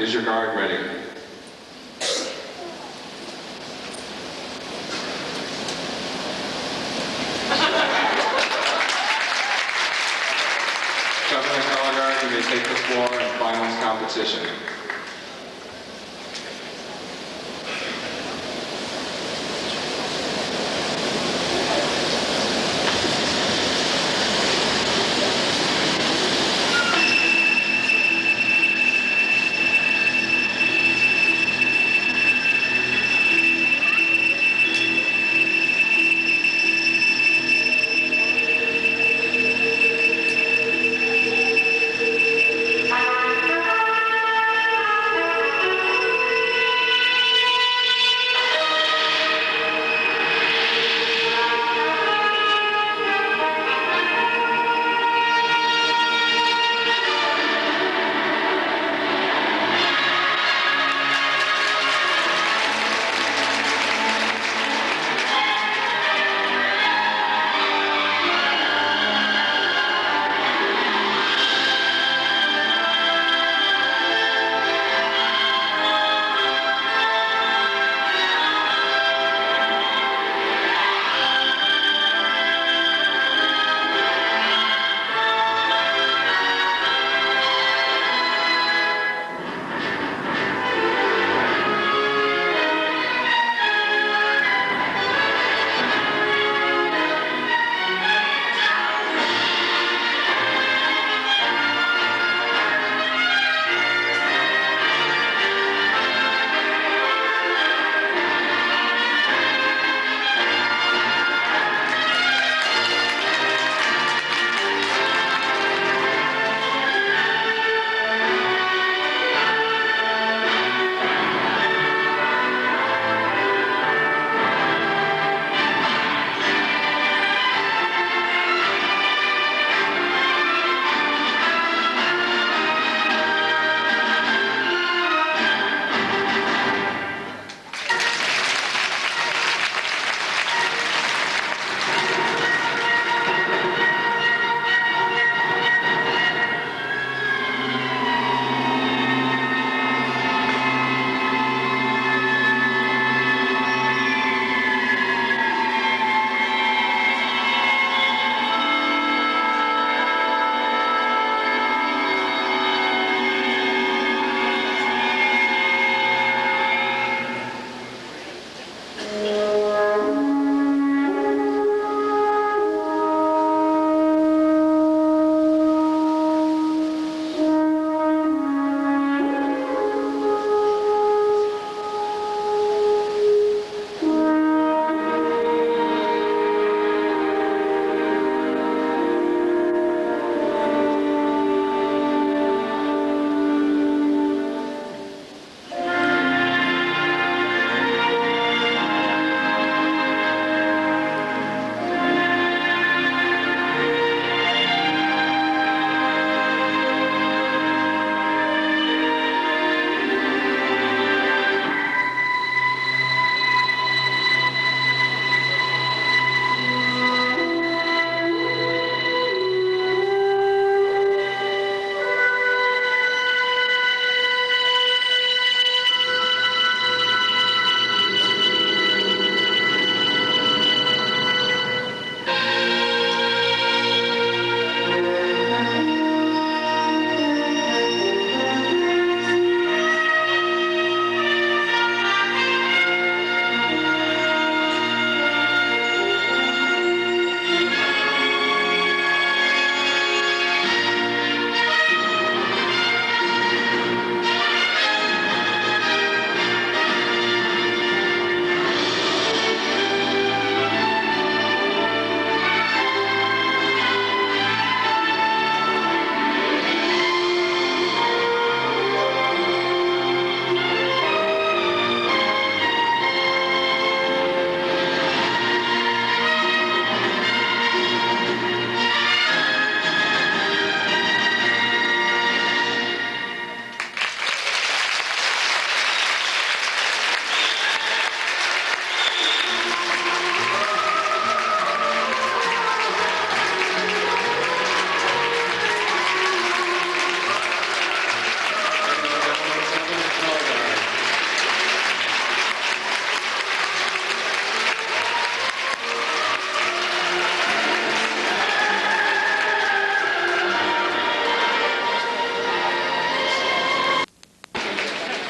Is your guard ready? Governor Color Guard, you may take the floor in finals competition.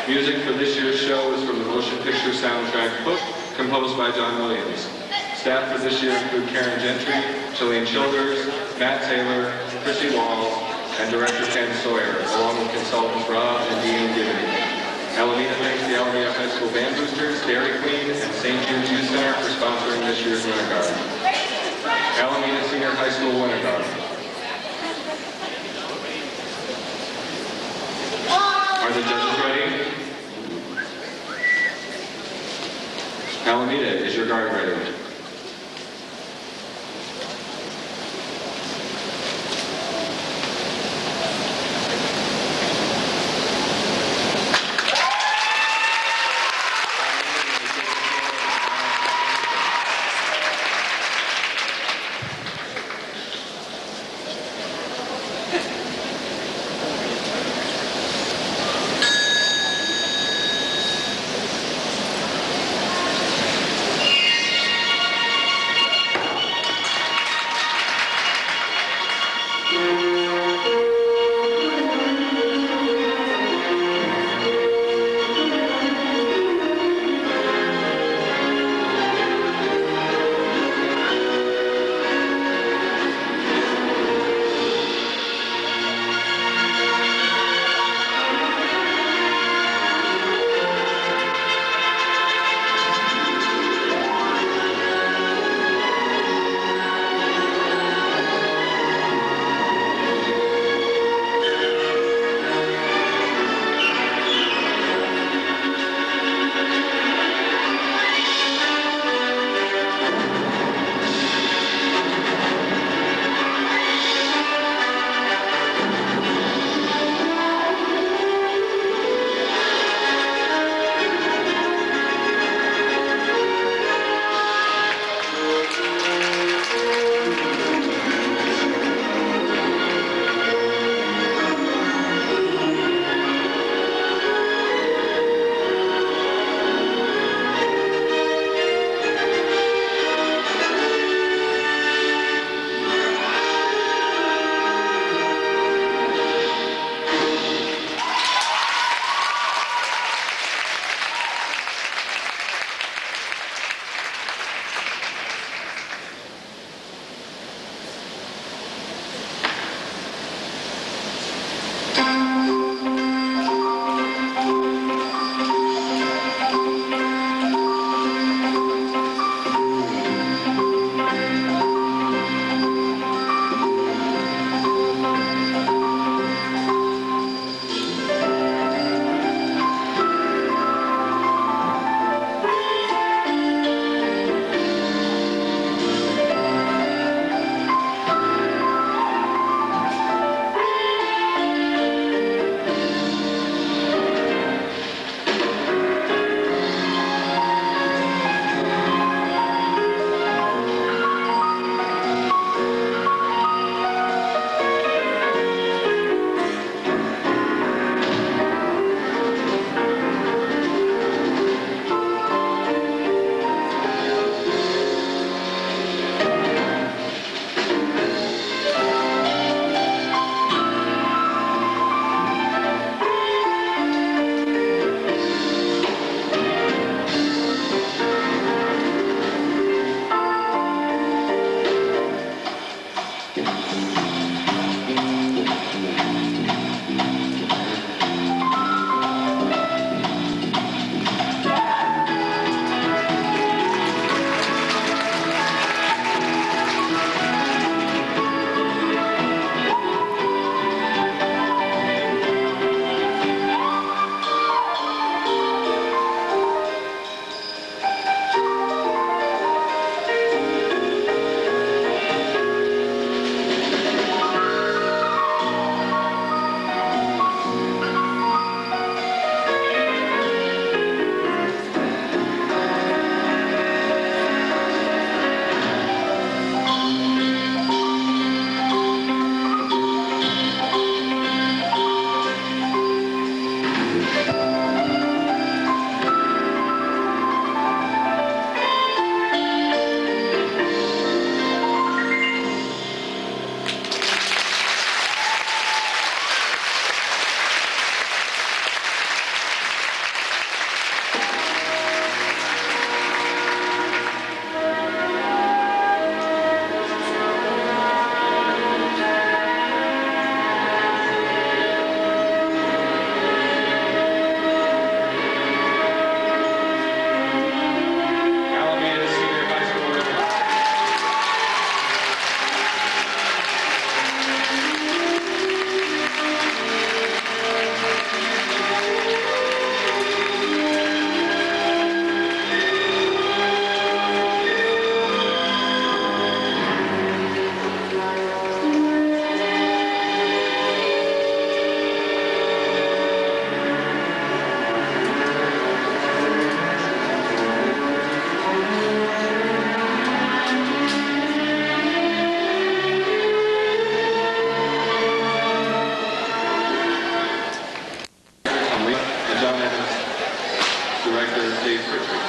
Music for this year's show is from the motion picture soundtrack Hook, composed by John Williams. Staff for this year include Karen Gentry, Jillian Childers, Matt Taylor, Chrissy Wall, and director Ken Sawyer, along with consultants Rob and Dean Givney. Alameda thanks the Alameda High School Band Boosters, Dairy Queen, and St. Jude's Youth Center for sponsoring this year's Winter Guard. Alameda Senior High School Winter Guard. Are the judges ready? Alameda, is your guard ready? and John Evans, Director Dave Pritchard.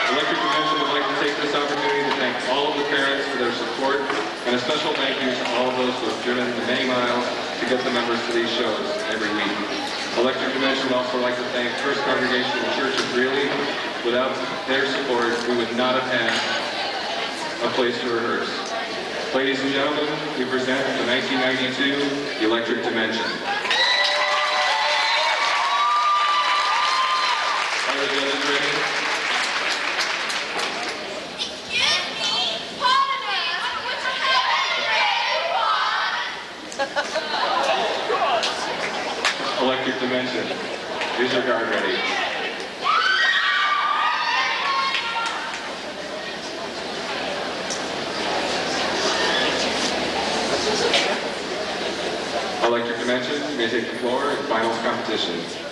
Electric Convention would like to take this opportunity to thank all of the parents for their support, and a special thank you to all of those who have driven the many miles to get the members to these shows every week. Electric Convention would also like to thank First Congregational Church of Greeley. Without their support, we would not have had a place to rehearse. Ladies and gentlemen, we present the 1992 Electric Dimension. Are the judges ready? Electric Dimension. Is your guard ready? Electric Dimension, you may take the floor in finals competition.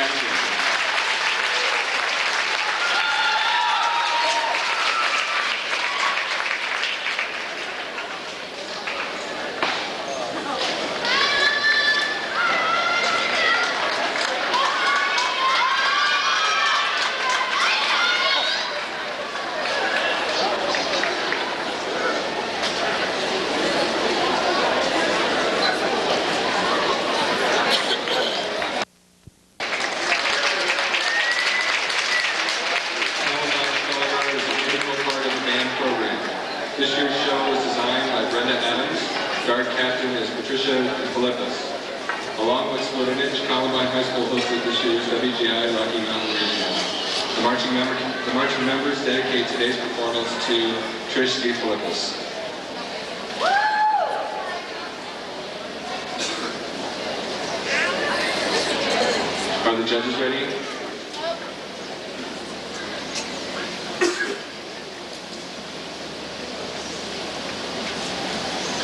Congratulations. This year's show was designed by Brenda Adams. Guard captain is Patricia Philippus. Along with Splitterage, Columbine High School hosted this year's WGI Rocky Mountain Regional. The marching members dedicate today's performance to Trish D. Philippus. Are the judges ready?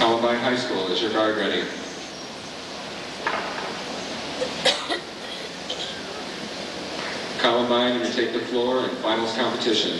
Columbine High School, is your guard ready? Columbine, you take the floor in finals competition.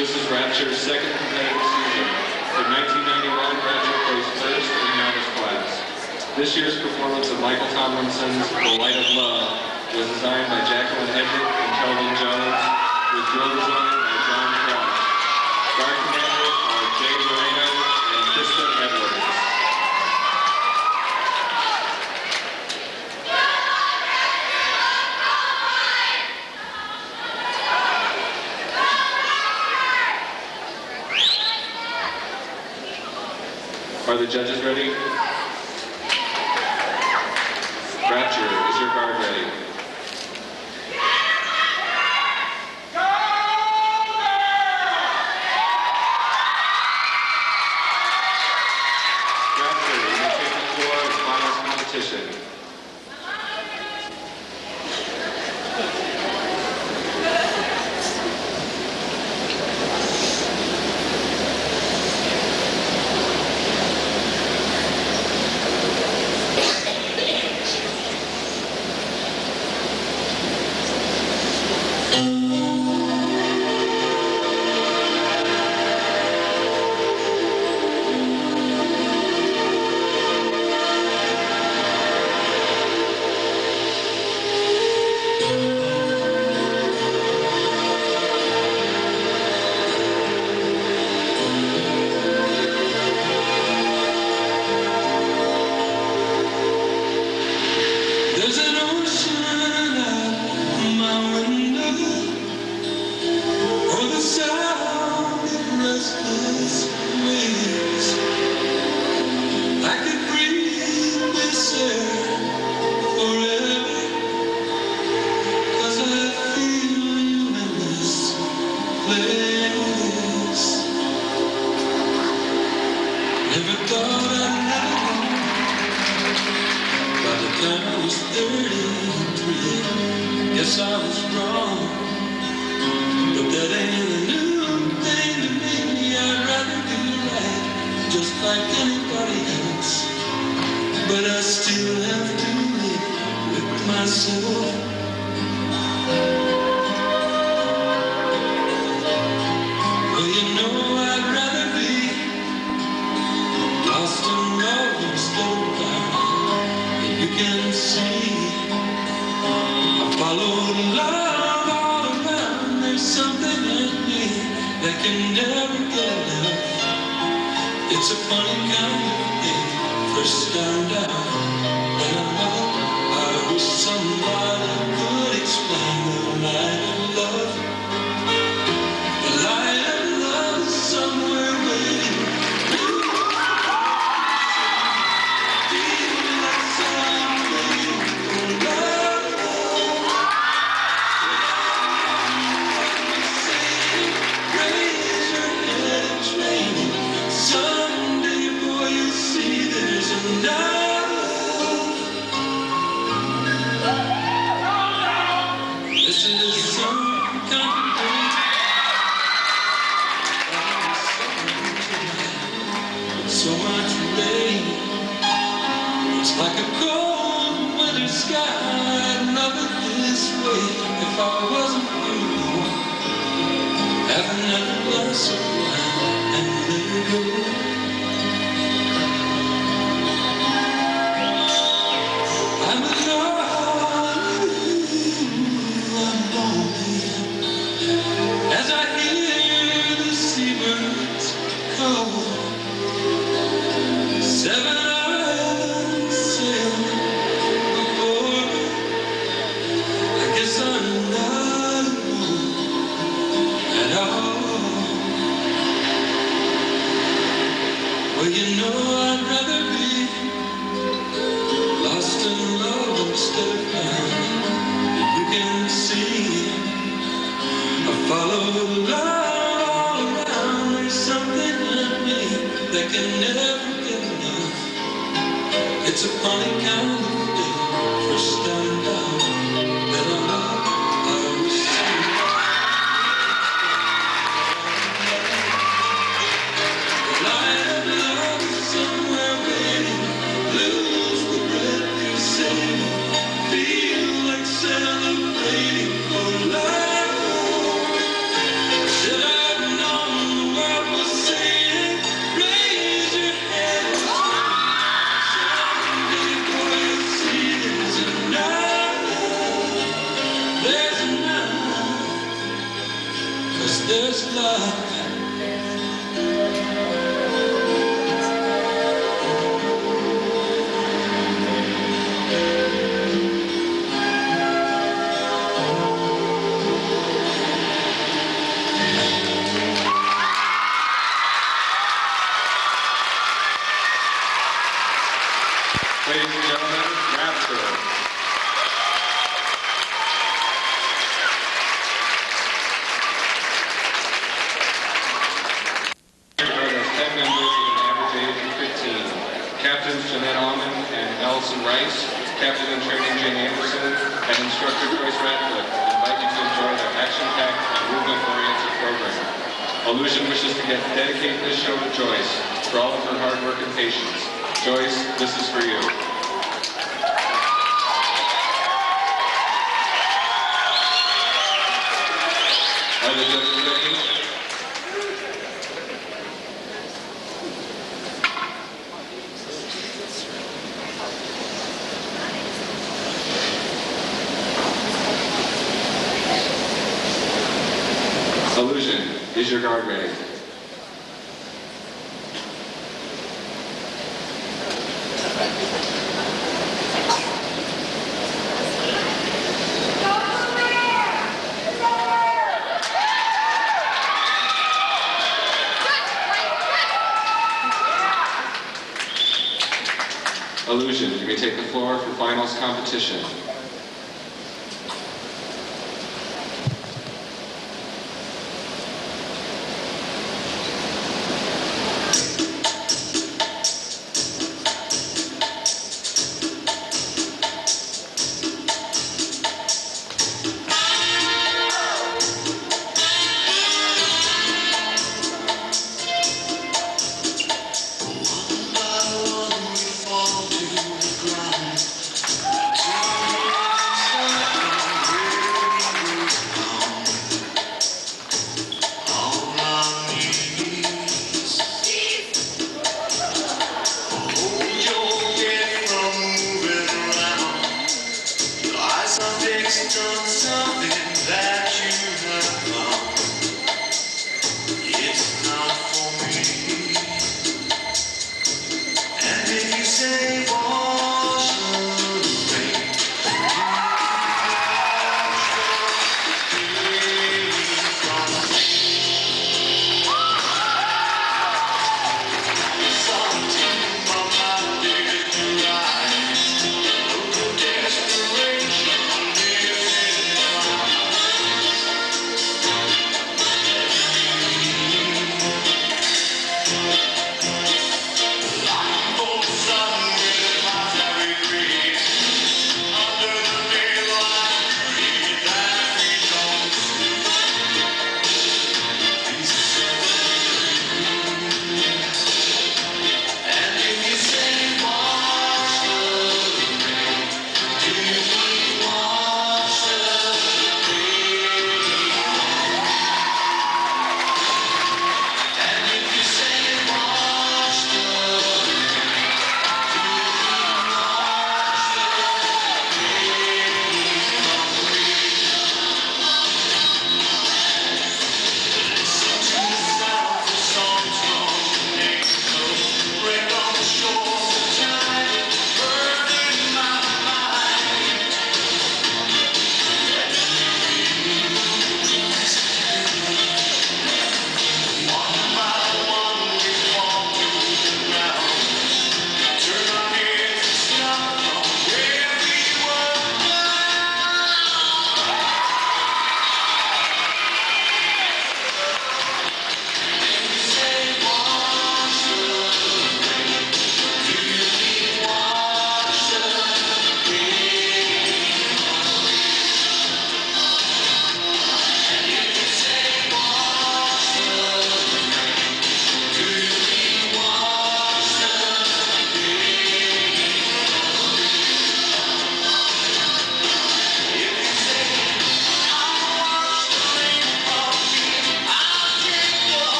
This is Rapture's second competitive season. In 1991, Rapture placed first in the novice class. This year's performance of Michael Tomlinson's The Light of Love was designed by Jacqueline Edrick and Kelvin Jones, with drill design by John Crouch. Star commanders are Jay Moreno and Krista Edwards. Are the judges ready? Rapture, is your guard ready? Rapture, you may take the floor in finals competition. There's an ocean out my window, or the sound of restless waves. I could breathe this air forever, 'cause I feel you in this place. Never thought I'd know. By the time I was 33, guess I was wrong. But that ain't a new thing to me. I'd rather do right, just like anybody else. But I still have to live with myself. Well, you know I'd rather be lost in love instead of blind. You can see I followed love all around. There's something in me that can never get enough. It's a funny kind of thing, first found out when I love. I wish somebody could explain the light of love. The light of love is somewhere waiting. This is some kind of thing. So much rain. It's like a cold winter sky. I'd love it this way if I wasn't you. Have another glass of wine and let it go. I'm alone, I'm lonely, as I hear the seabirds call. 7 islands sail before me. I guess I'm not alone at all. Well, you know I'd rather be lost in love instead of blind. You can see I follow love all around. There's something in me that can never get enough. It's a funny kind of day, first time down that I love. I wish the light of love is somewhere waiting. Lose the breath you're saving. Feel like celebrating for love. Should I have known? Jeanette Alman and Allison Rice, Captain in Training Jane Anderson, and Instructor Joyce Radcliffe invite you to enjoy their action-packed and movement-oriented program. Illusion wishes to dedicate this show to Joyce for all of her hard work and patience. Joyce, this is for you. Are the judges ready? Illusion, is your guard ready? Illusion, you may take the floor for finals competition. One by one we fall to the ground.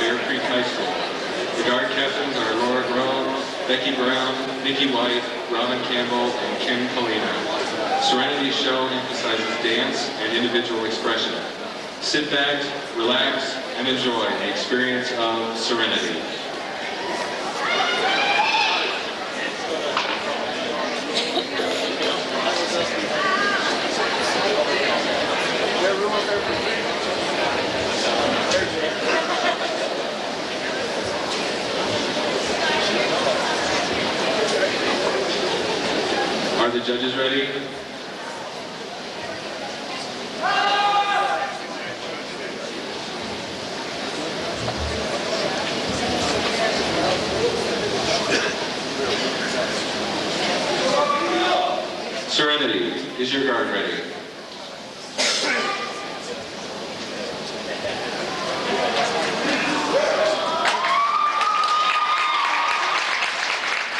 Bear Creek High School. The guard captains are Laura Grove, Becky Brown, Nikki White, Robin Campbell, and Kim Kalina. Serenity's show emphasizes dance and individual expression. Sit back, relax, and enjoy the experience of Serenity. Are the judges ready? Serenity, is your guard ready?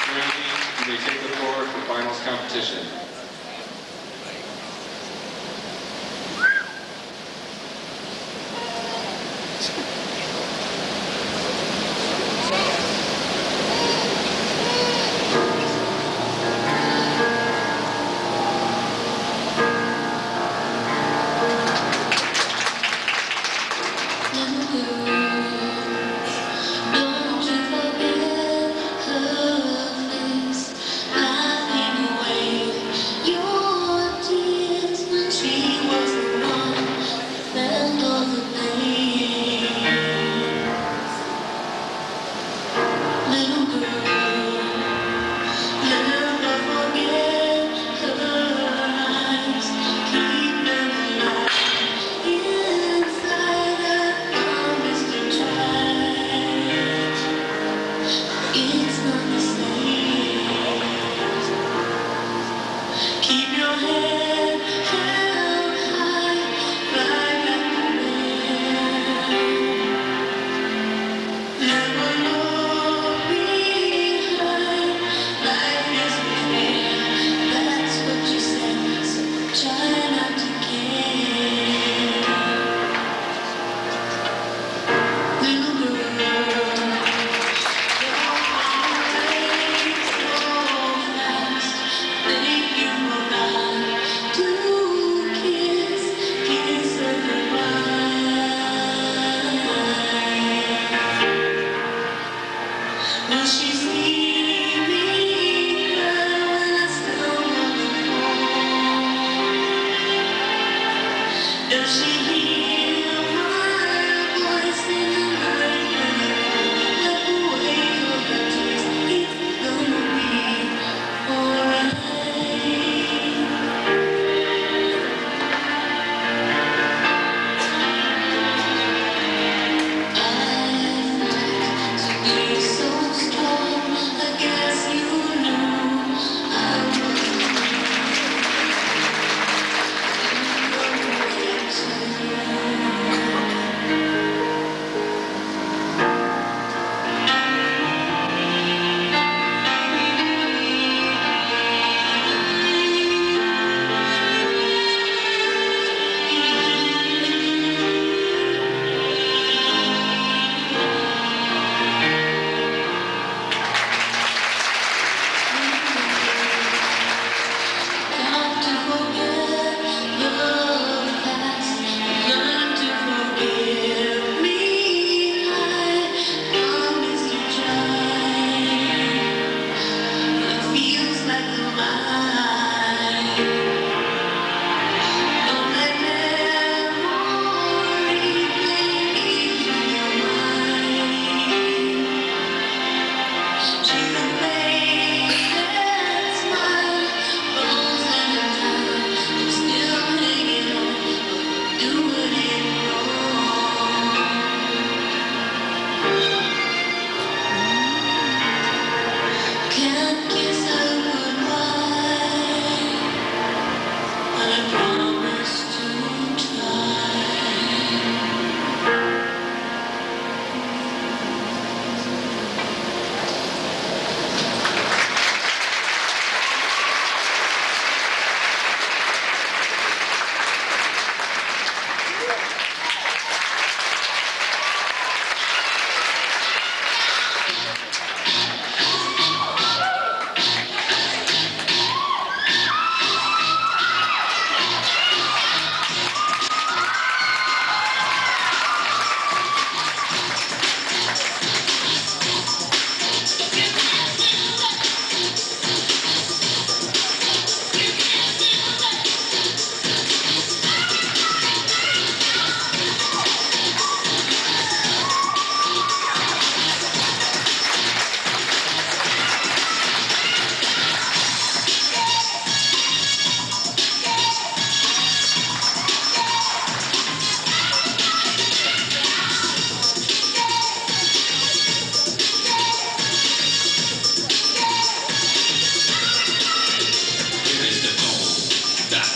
Serenity, you may take the floor for finals competition.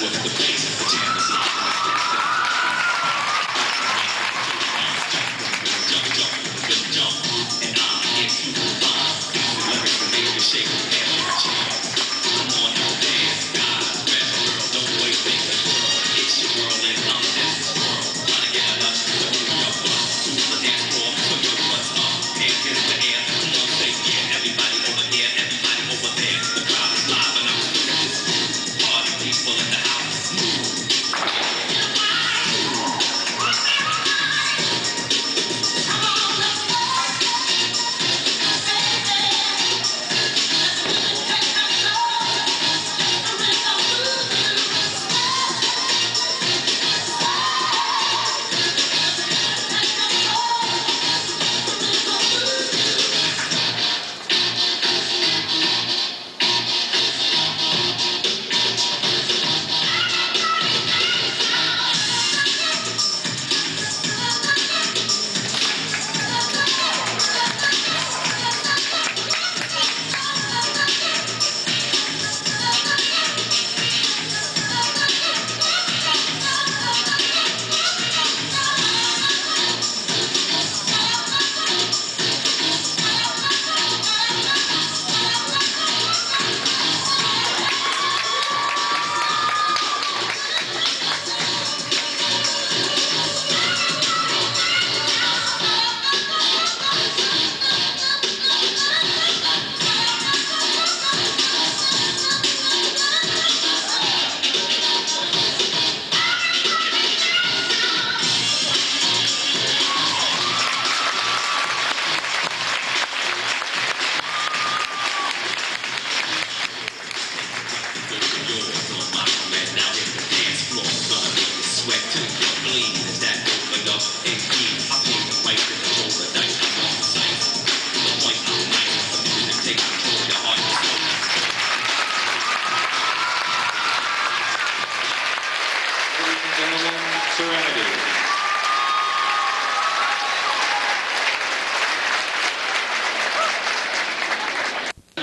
with the bass. The jam is live. Jump, and I'm here to find the lyrics that make you shake your head and jump. Come on and dance, guys. Grab a girl, don't wait, make the world. It's your world and I'm this world. Try to get a lot to move your butt to the dance floor, put your butts up, hands in the air. Come on, say yeah. Everybody over here, everybody over there. The crowd is live and I'm feeling this party people in the house. Move.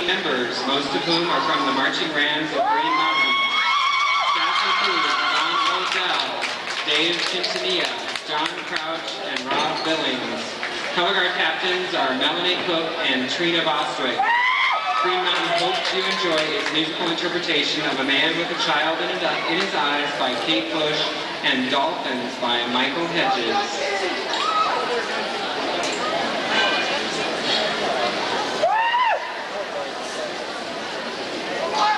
Members, most of whom are from the marching bands of Green Mountain. Staff includes Don Odell, Dave Quintanilla, John Crouch, and Rob Billings. Color Guard captains are Melanie Cook and Trina Bostwick. Green Mountain hopes you enjoy its musical interpretation of A Man with a Child in His Eyes by Kate Bush and Dolphins by Michael Hedges.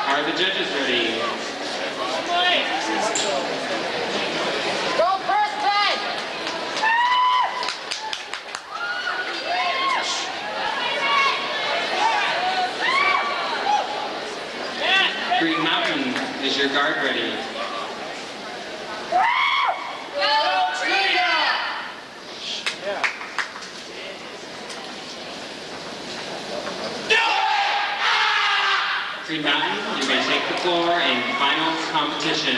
Are the judges ready? Go first, Ben! Green Mountain, is your guard ready? Green Mountain, you may take the floor in finals competition.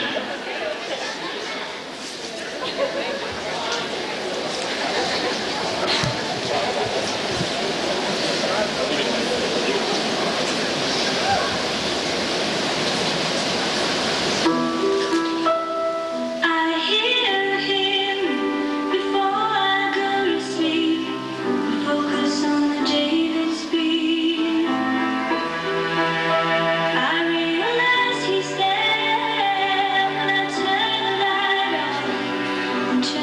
Into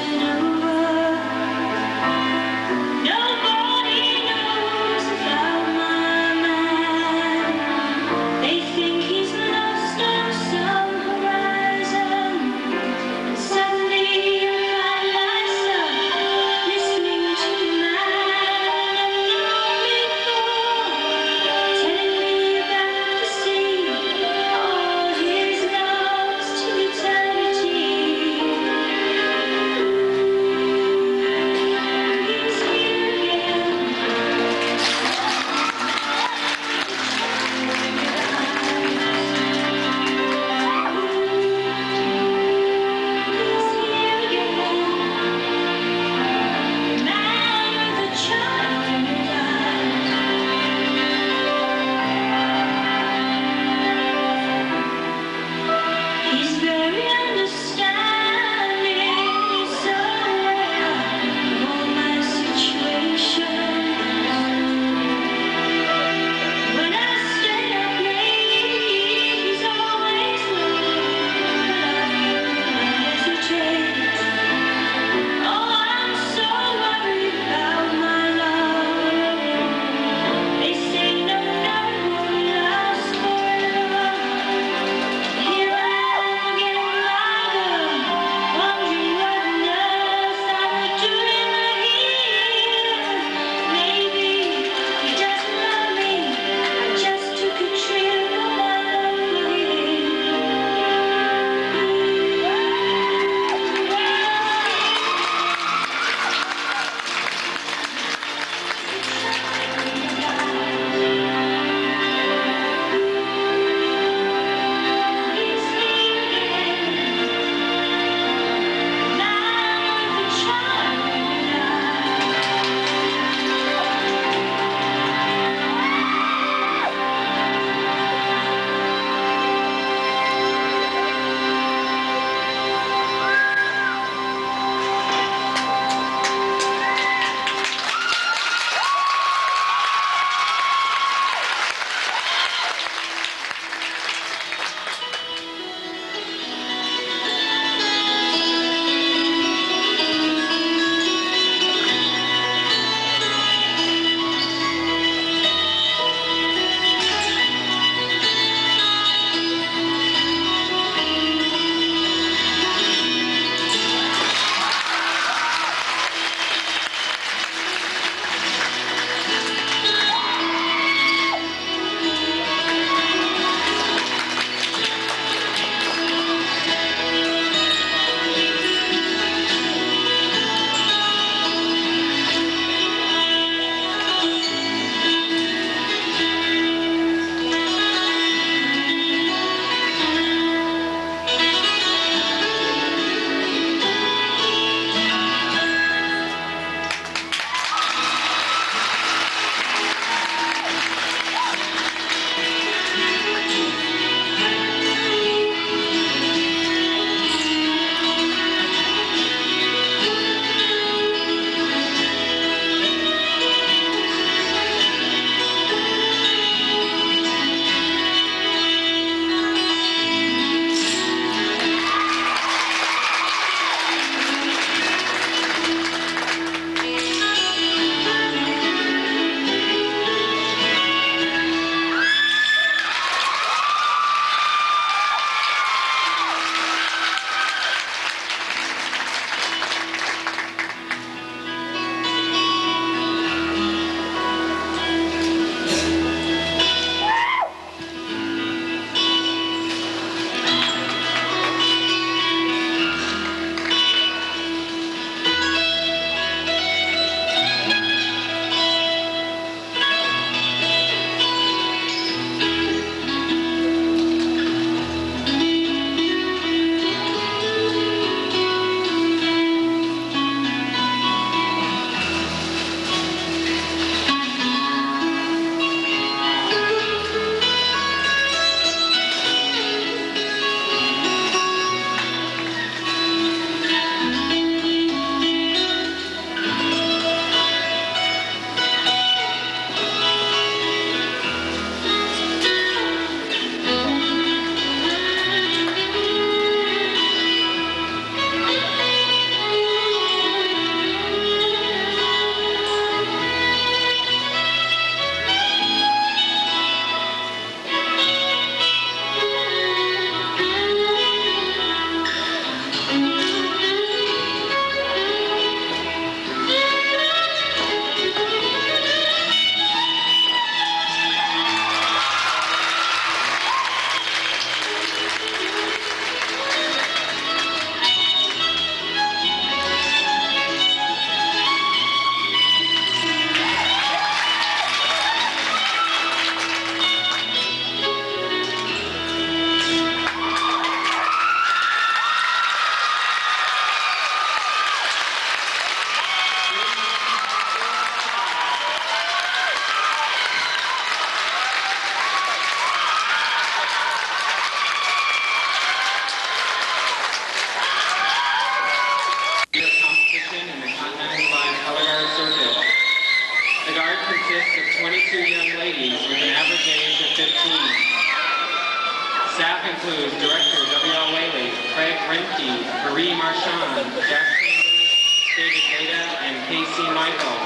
includes Director W.L. Whaley, Craig Rimke, Marie Marchand, Jeff Chambers, David Veda, and Casey Michael.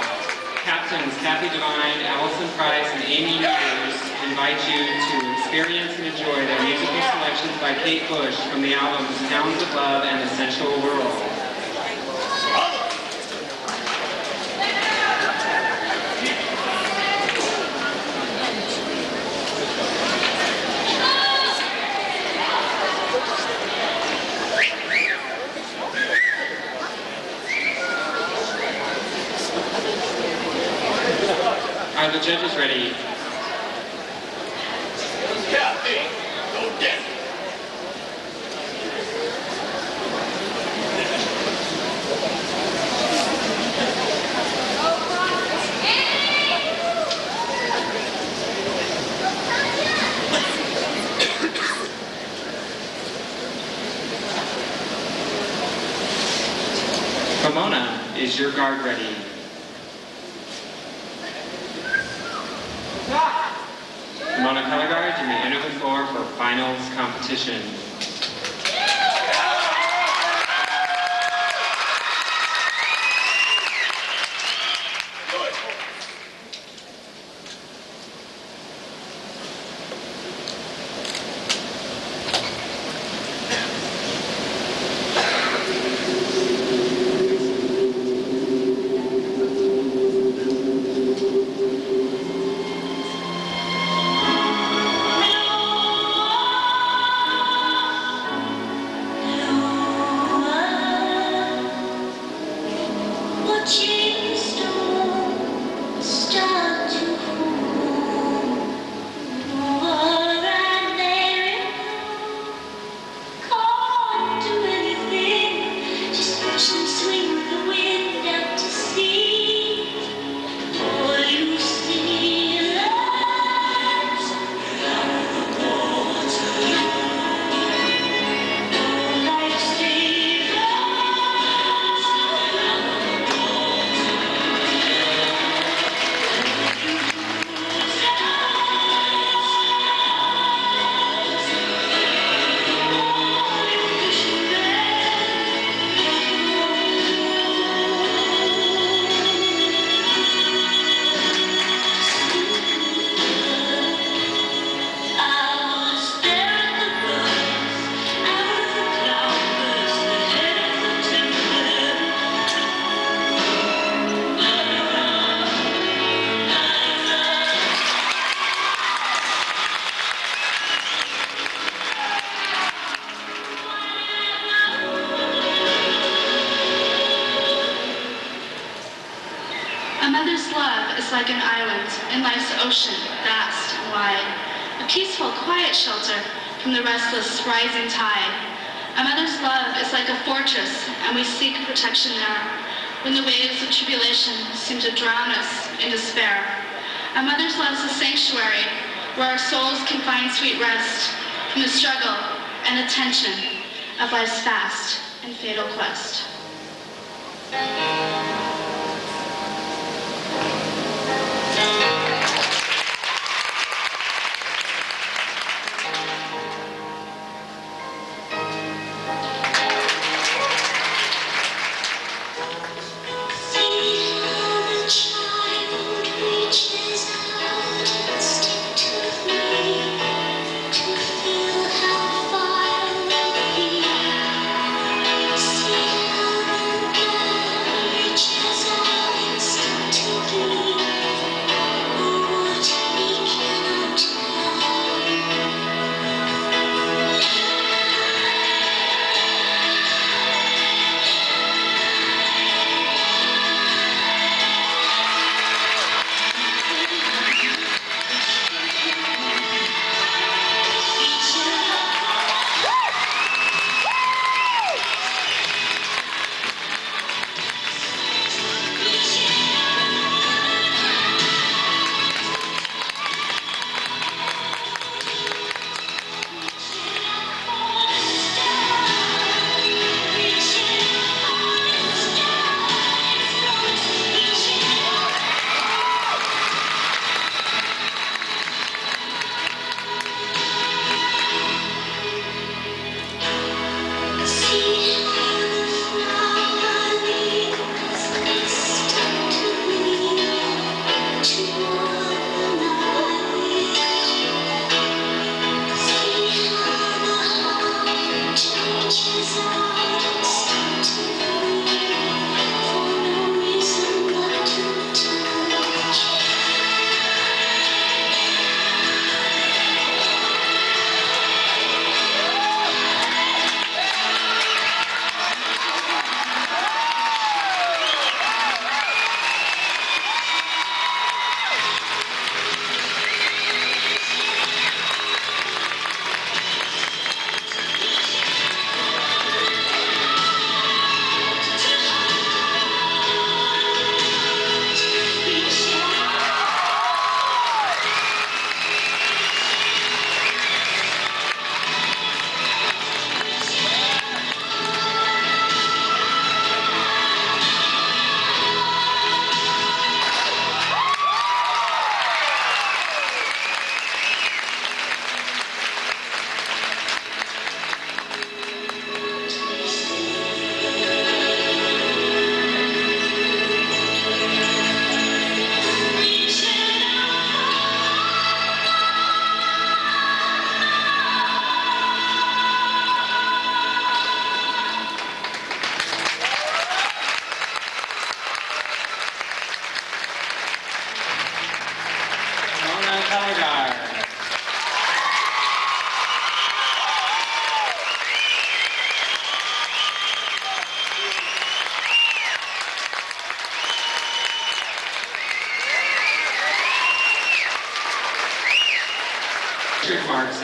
Captains Kathy Devine, Allison Price, and Amy Peters invite you to experience and enjoy their musical selections by Kate Bush from the albums Sounds of Love and The Sensual World. Are the judges ready? Pomona, is your guard ready? Pomona Color Guard, you may enter the floor for finals competition. Like an island in life's ocean, vast and wide, a peaceful, quiet shelter from the restless, rising tide. A mother's love is like a fortress, and we seek protection there when the waves of tribulation seem to drown us in despair. A mother's love is a sanctuary where our souls can find sweet rest from the struggle and the tension of life's fast and fatal quest. See how the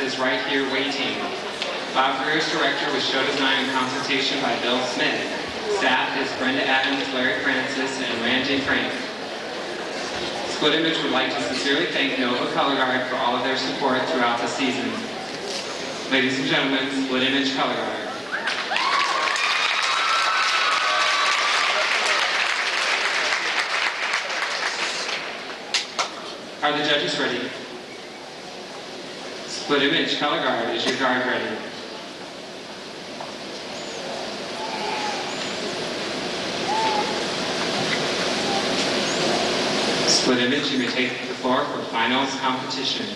is right here waiting. Bob Greer's director was show design and consultation by Bill Smith. Staff is Brenda Adams, Larry Francis, and Randy Frank. Split Image would like to sincerely thank Nova Color Guard for all of their support throughout the season. Ladies and gentlemen, Split Image Color Guard. Are the judges ready? Split Image Color Guard, is your guard ready? Split Image, you may take the floor for finals competition.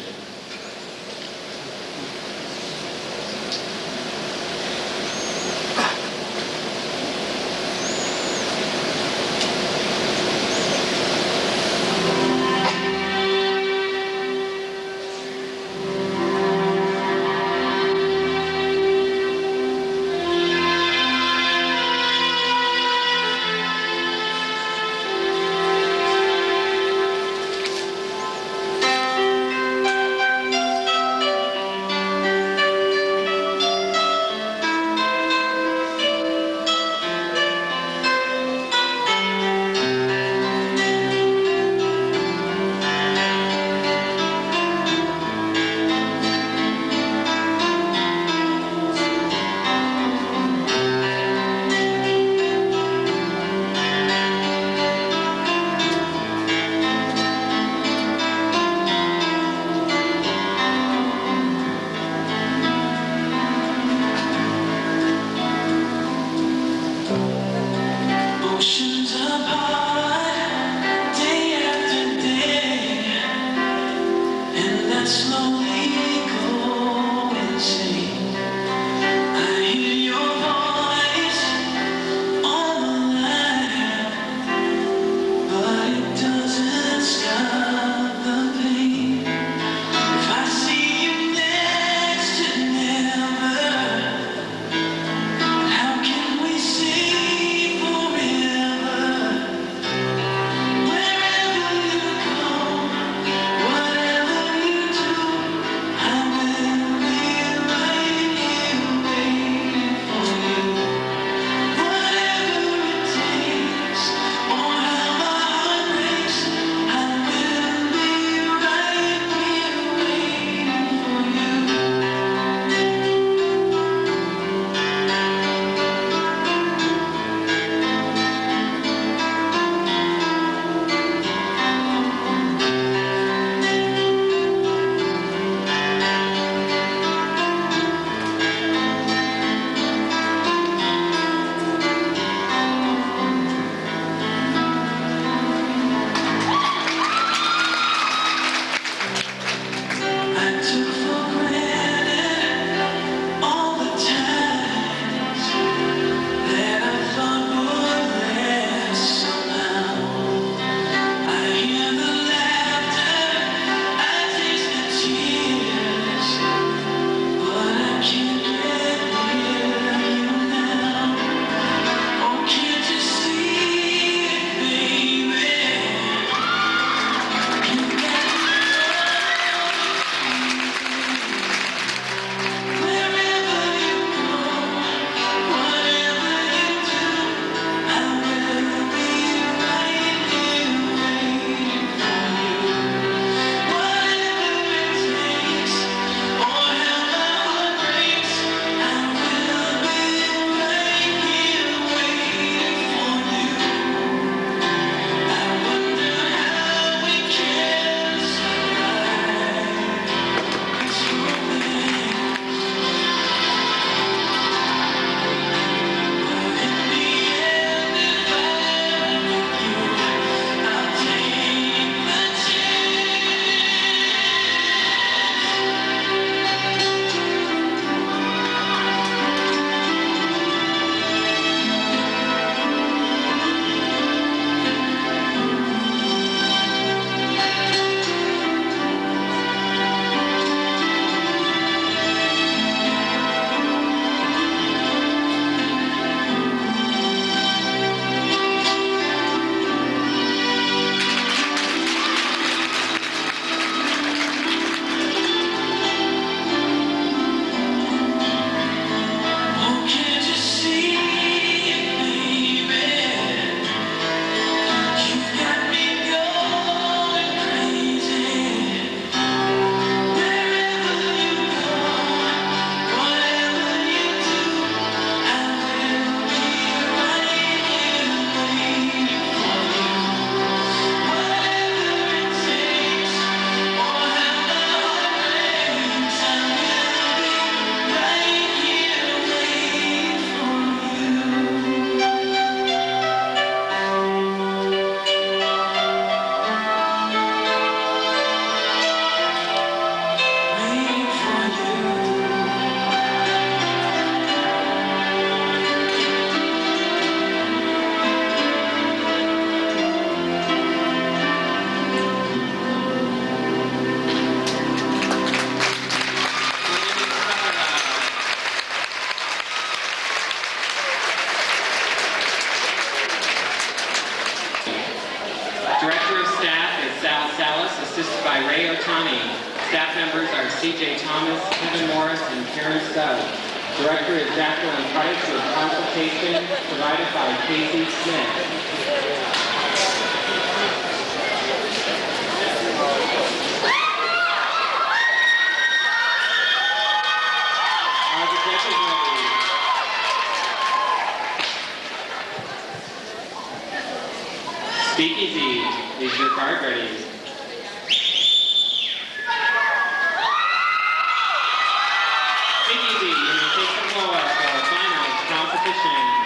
Garitani. Staff members are C.J. Thomas, Kevin Morris, and Karen Stubb. Director is Jacqueline Price with consultation provided by Casey Smith. Are the judges ready? Speakeasy, is your card ready? Speakeasy, you may take the floor for finals competition.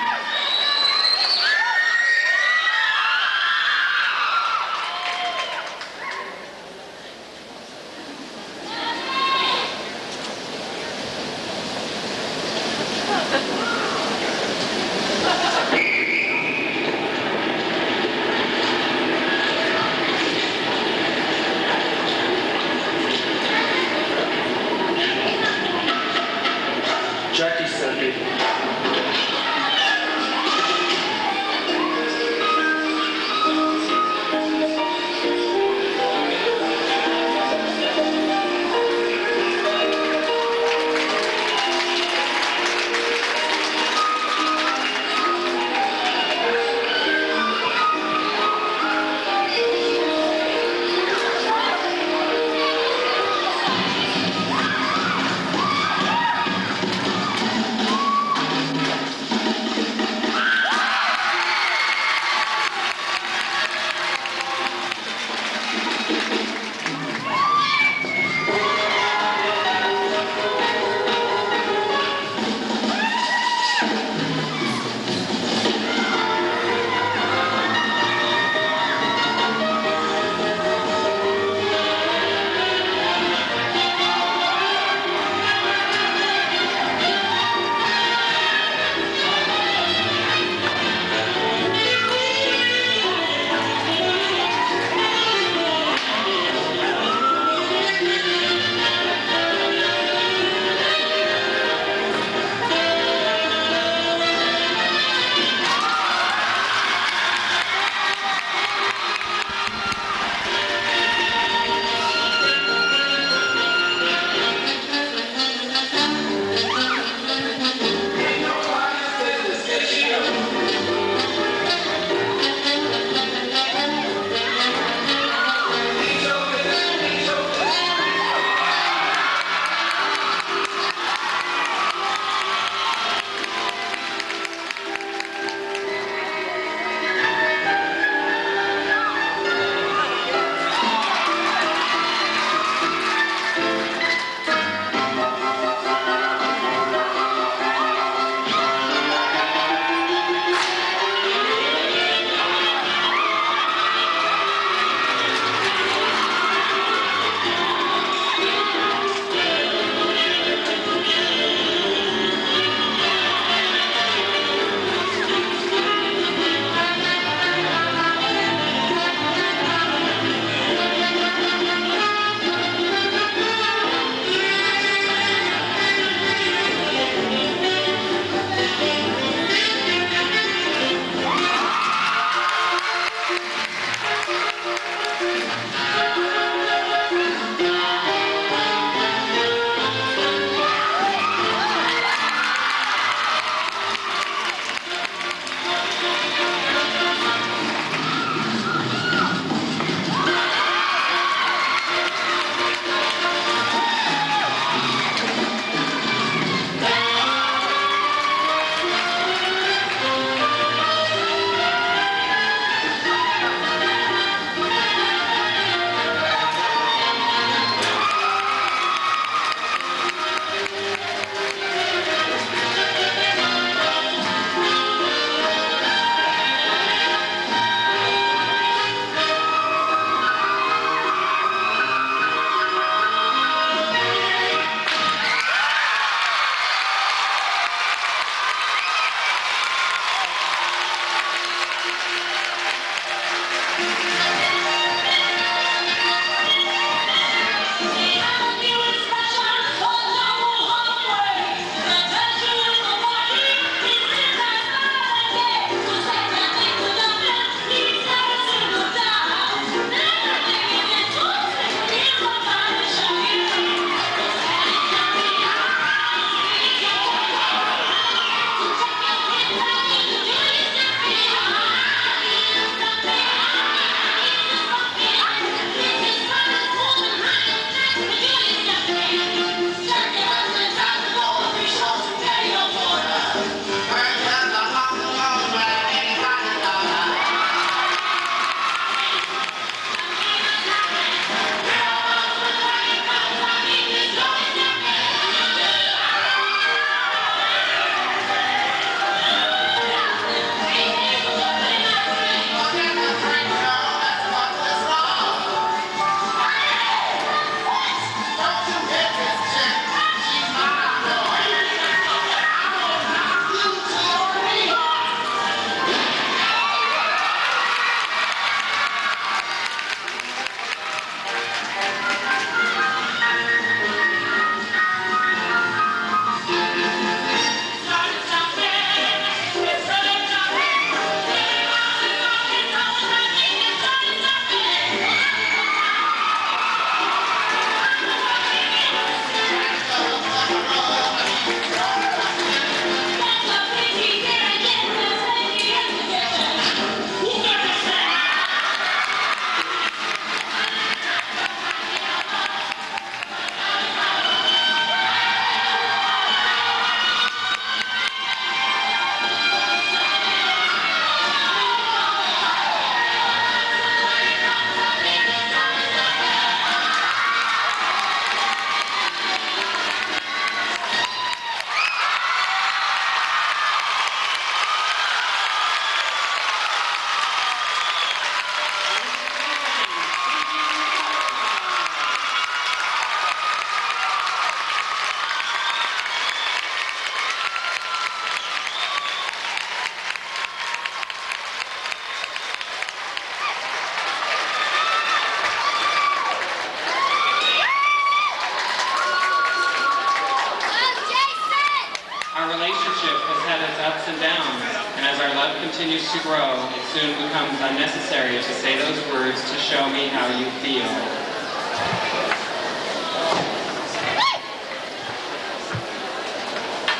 continues to grow, it soon becomes unnecessary to say those words to show me how you feel.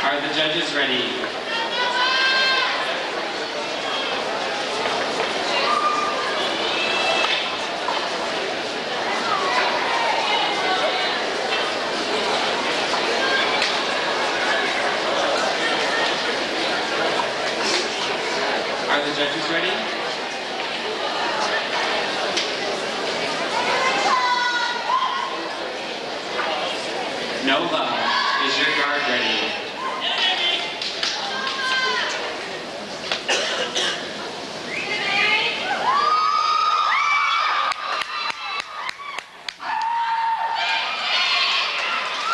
Are the judges ready? Are the judges ready? Nova, is your guard ready?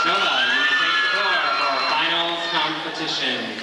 Nova, you may take the floor for our finals competition.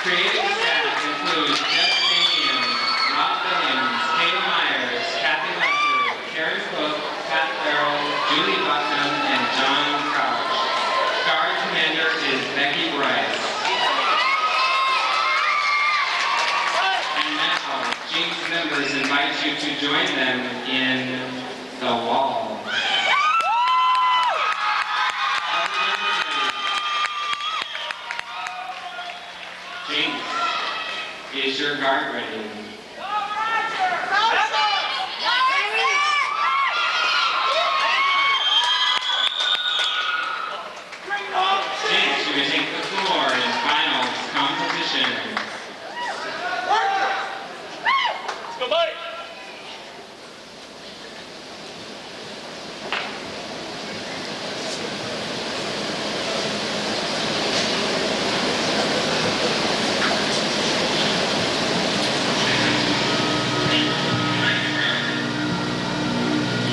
Creative staff include Jeff Damian, Rob Williams, Kayla Myers, Kathy Lesser, Karen Cook, Pat Farrell, Julie Bucknam, and John Crouch. Guard commander is Becky Bryce. And now, Jinx members invite you to join them in the wall. Jinx, is your guard ready? Jinx, you may take the floor in finals competition. Let's go, buddy.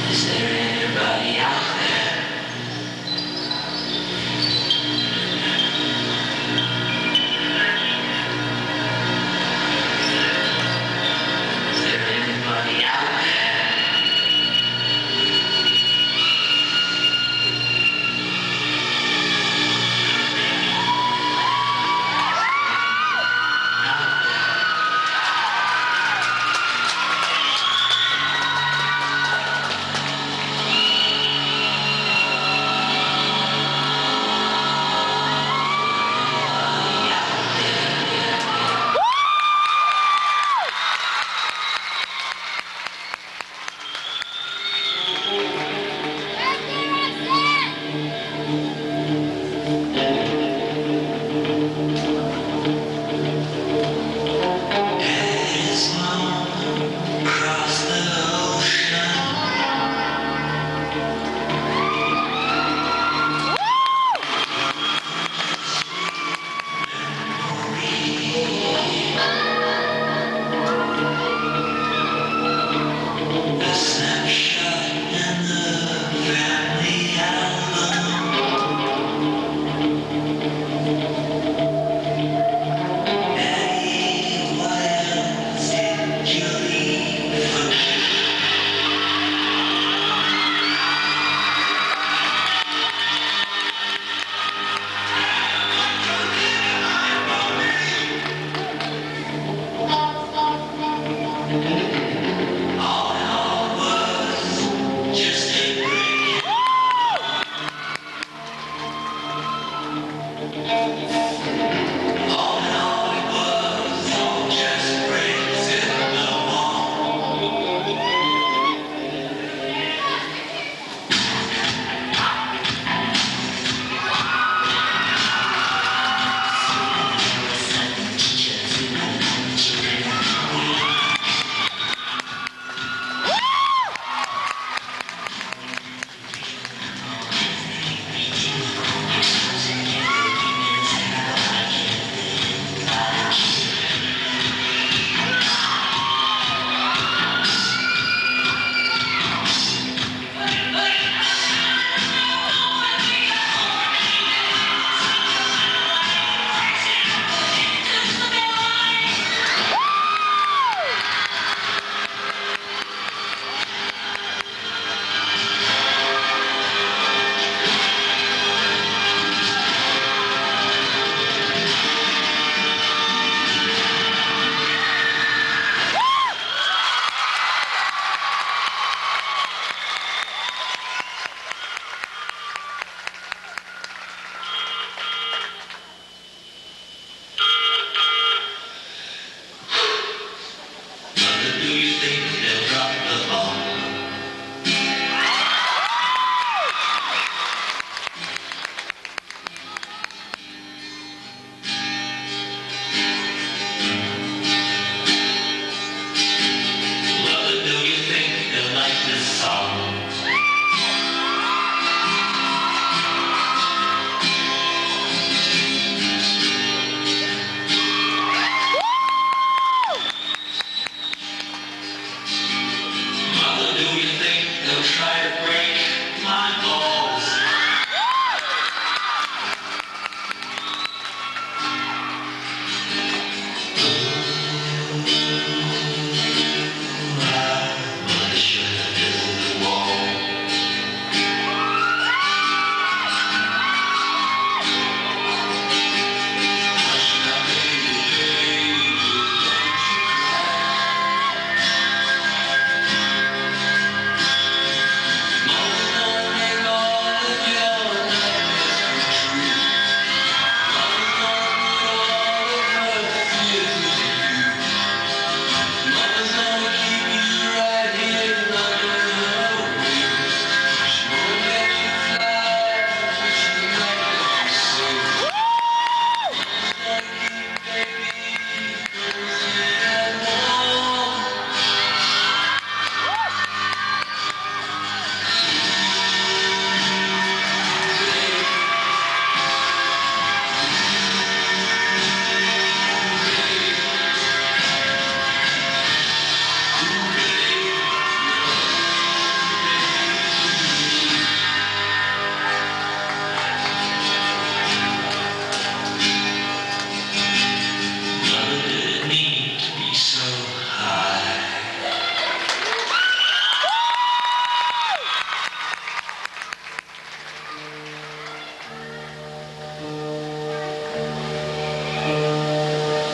Is there anybody out there?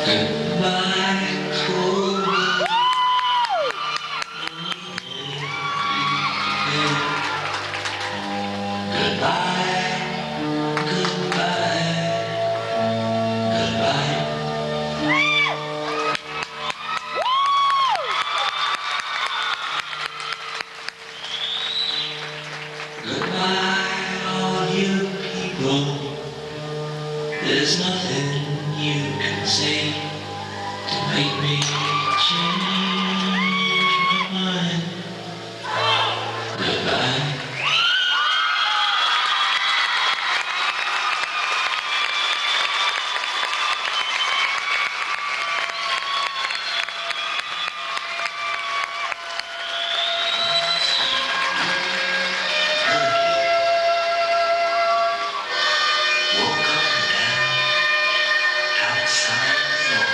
Goodbye, cold. Goodbye, goodbye, goodbye. Goodbye, all you people. There's nothing you can say to make me change my mind. Goodbye. Woke up down outside the door.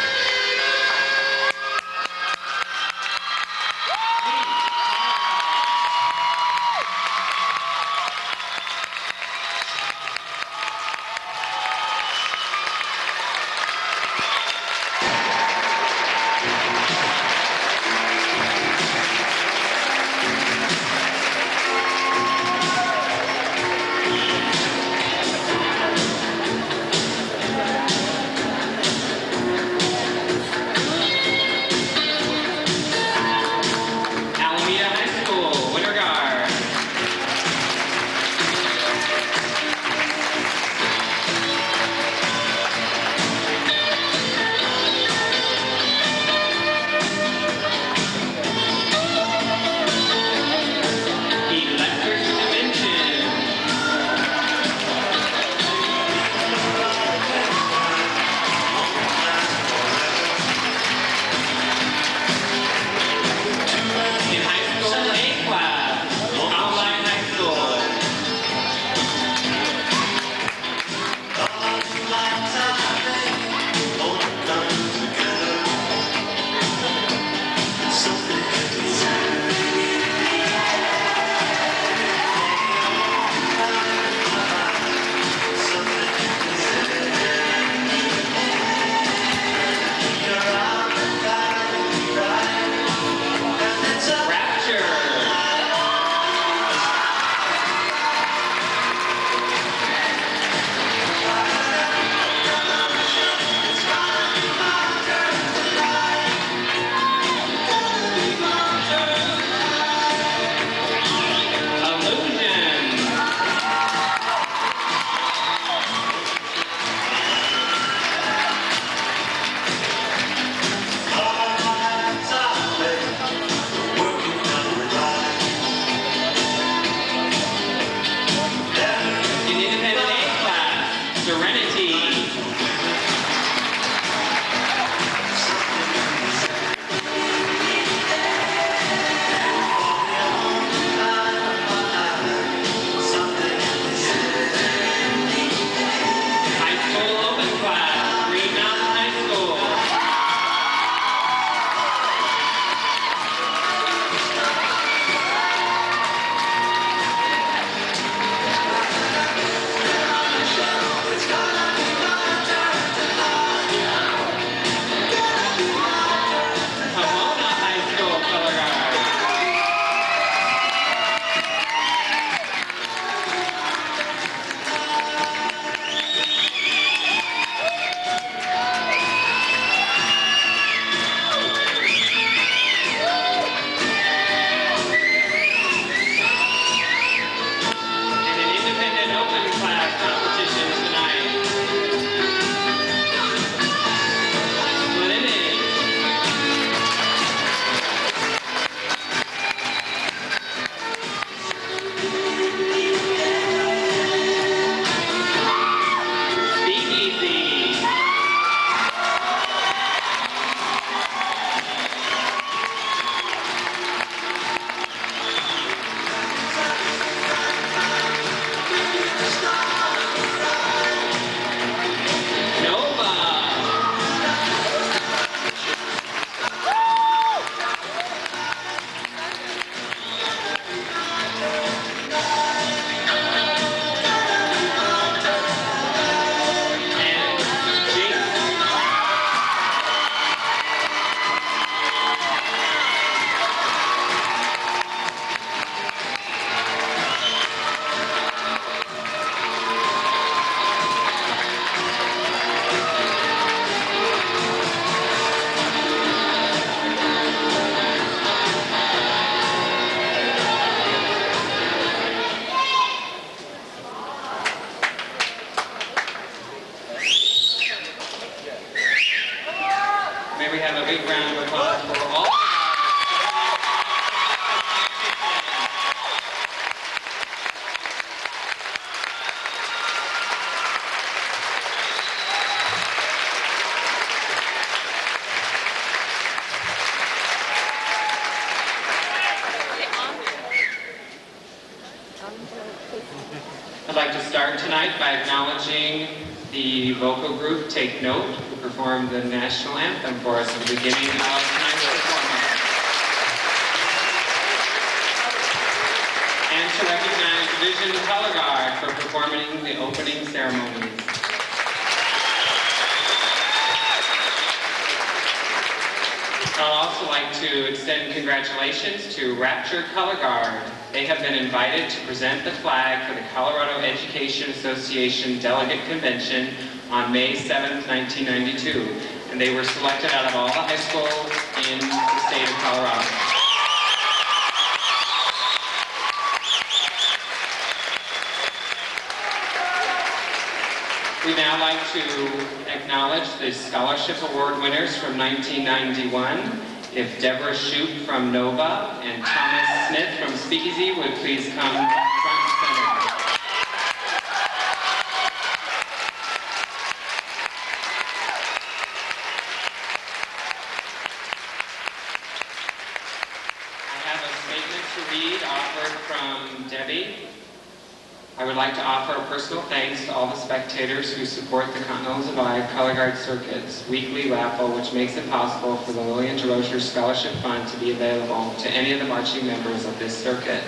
Alameda High School, Winter Guard. Electric Dimension. In high school, A class, Online High School. Rapture. Illusion. In Independent A class, Serenity. High school open class, Green Mountain High School. May we have a big round of applause for all of our I'd like to start tonight by acknowledging the vocal group Take Note, who performed the national anthem for us at the beginning of tonight's performance. And to recognize Division Color Guard for performing the opening ceremonies. I'd also like to extend congratulations to Rapture Color Guard. They have been invited to present the flag for the Colorado Education Association Delegate Convention on May 7th, 1992. And they were selected out of all the high schools in the state of Colorado. We'd now like to acknowledge the Scholarship Award winners from 1991. If Deborah Shoup from Nova and Thomas Smith from Speakeasy would please come front and center. I have a statement to read offered from Debbie. I would like to offer a personal thanks to all the spectators who support the Continental Divide Color Guard Circuit's weekly raffle, which makes it possible for the Lillian DeRocher Scholarship Fund to be available to any of the marching members of this circuit.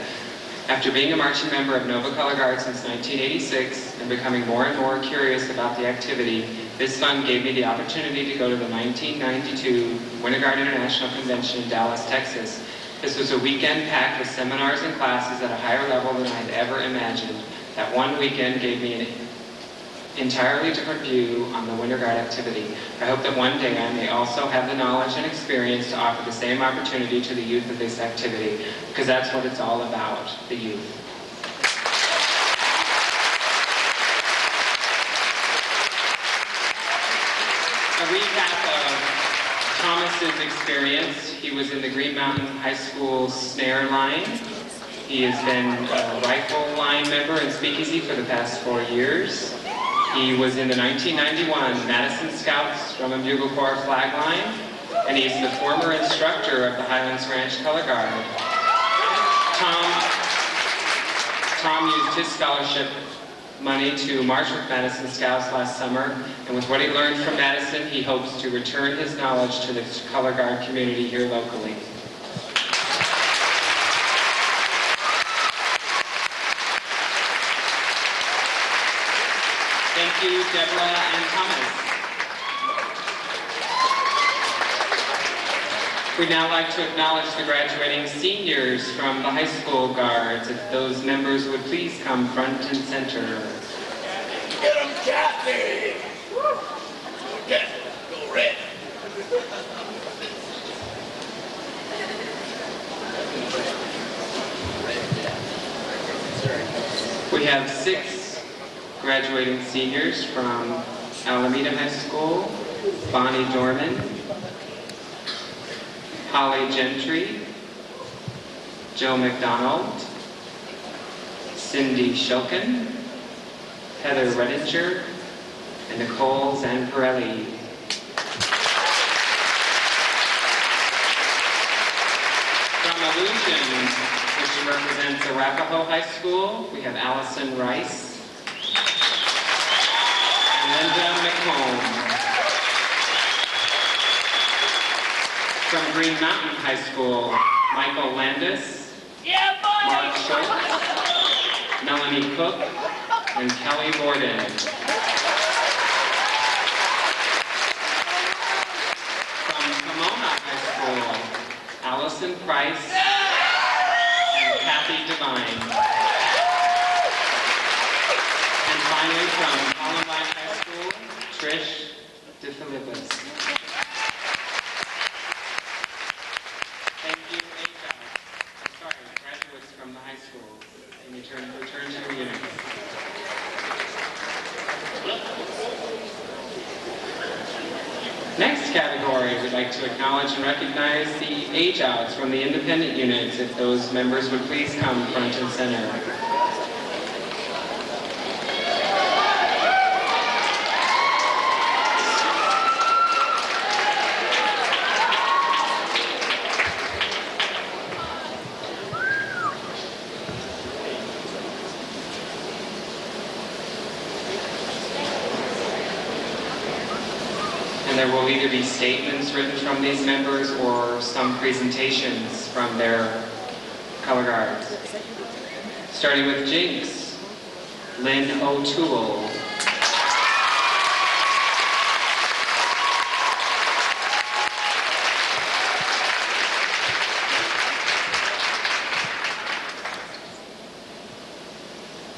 After being a marching member of Nova Color Guard since 1986 and becoming more and more curious about the activity, this fund gave me the opportunity to go to the 1992 Winter Guard International Convention in Dallas, Texas. This was a weekend packed with seminars and classes at a higher level than I had ever imagined. That one weekend gave me an entirely different view on the Winter Guard activity. I hope that one day I may also have the knowledge and experience to offer the same opportunity to the youth of this activity, because that's what it's all about, the youth. A recap of Thomas's experience. He was in the Green Mountain High School snare line. He has been a rifle line member in Speakeasy for the past 4 years. He was in the 1991 Madison Scouts Drum and Bugle Corps flag line, and he's the former instructor of the Highlands Ranch Color Guard. Tom used his scholarship money to march with Madison Scouts last summer, and with what he learned from Madison, he hopes to return his knowledge to the Color Guard community here locally. Thank you, Deborah and Thomas. We'd now like to acknowledge the graduating seniors from the high school guards. If those members would please come front and center. Get him, Kathy! Okay, go red. We have 6 graduating seniors from Alameda High School: Bonnie Dorman, Holly Gentry, Joe McDonald, Cindy Shilkin, Heather Redinger, and Nicole Zanparelli. From Illusion, which represents Arapahoe High School, we have Allison Rice, Linda McComb. From Green Mountain High School, Michael Landis, Mark Schultz, Melanie Cook, and Kelly Borden. From Pomona High School, Allison Price and Kathy Devine. And finally from Columbine High School, Trish DeFilippis. Thank you, graduates from the high school. And return to your units. Next category, we'd like to acknowledge and recognize the age-outs from the independent units. If those members would please come front and center. There will either be statements written from these members or some presentations from their color guards. Starting with Jinx, Lynn O'Toole.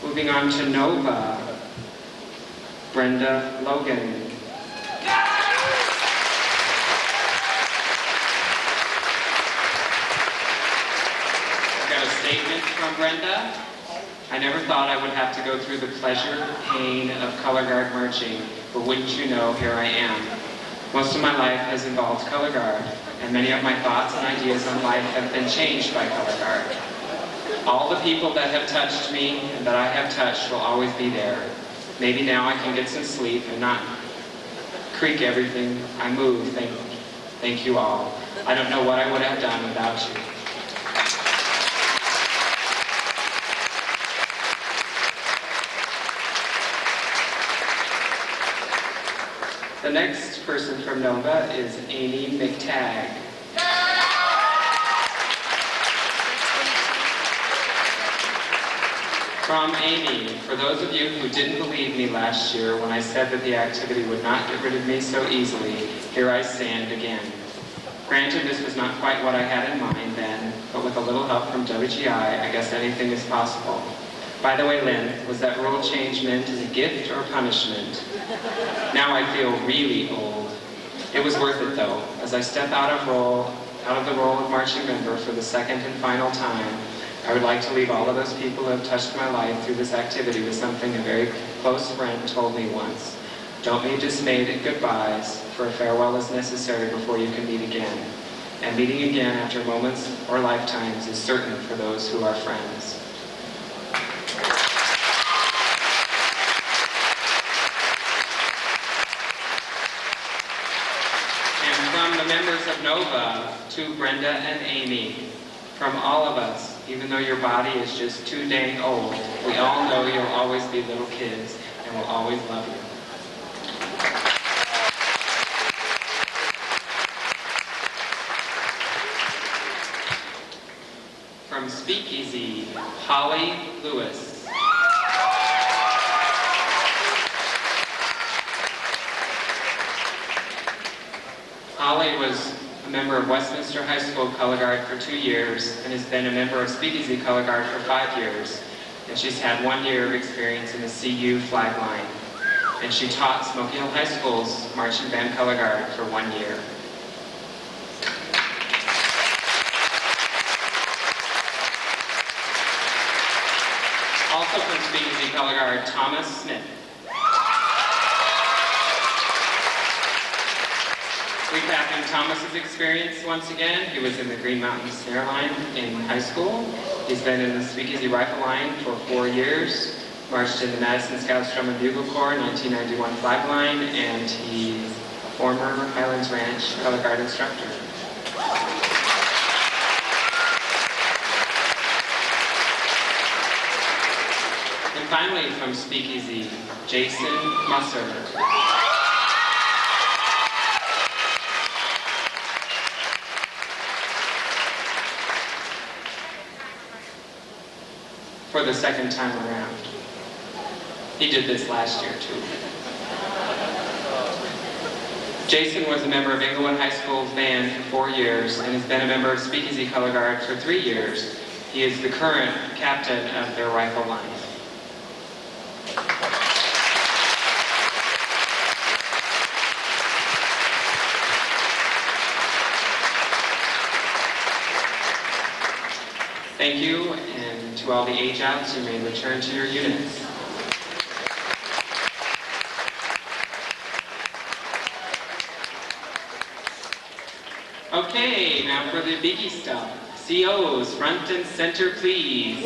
Moving on to Nova, Brenda Logan. Statement from Brenda. I never thought I would have to go through the pleasure, pain of color guard marching, but wouldn't you know, here I am. Most of my life has involved color guard, and many of my thoughts and ideas on life have been changed by color guard. All the people that have touched me and that I have touched will always be there. Maybe now I can get some sleep and not creak everything I move. Thank you all. I don't know what I would have done without you. The next person from Nova is Amy McTagg. From Amy, for those of you who didn't believe me last year when I said that the activity would not get rid of me so easily, here I stand again. Granted, this was not quite what I had in mind then, but with a little help from WGI, I guess anything is possible. By the way, Lynn, was that rule change meant as a gift or punishment? Now I feel really old. It was worth it though, as I step out of the role of marching member for the second and final time. I would like to leave all of those people who have touched my life through this activity with something a very close friend told me once. Don't be dismayed at goodbyes, for a farewell is necessary before you can meet again. And meeting again after moments or lifetimes is certain for those who are friends. From the members of Nova, to Brenda and Amy, from all of us, even though your body is just too dang old, we all know you'll always be little kids, and we'll always love you. From Speakeasy, Holly Lewis. Holly was a member of Westminster High School Color Guard for 2 years and has been a member of Speakeasy Color Guard for 5 years. And she's had 1 year of experience in the CU flag line. And she taught Smoky Hill High School's Marching Band Color Guard for 1 year. Also from Speakeasy Color Guard, Thomas Smith. Recapping Thomas's experience once again, he was in the Green Mountain Snare Line in high school. He's been in the Speakeasy Rifle Line for 4 years, marched in the Madison Scouts Drum and Bugle Corps 1991 flag line, and he's a former Highlands Ranch Color Guard instructor. And finally from Speakeasy, Jason Musser. For the second time around. He did this last year too. Jason was a member of Englewood High School's band for 4 years and has been a member of Speakeasy Color Guard for 3 years. He is the current captain of their rifle line. Thank you, and to all the age-outs, you may return to your units. Okay, now for the biggie stuff. COs, front and center, please.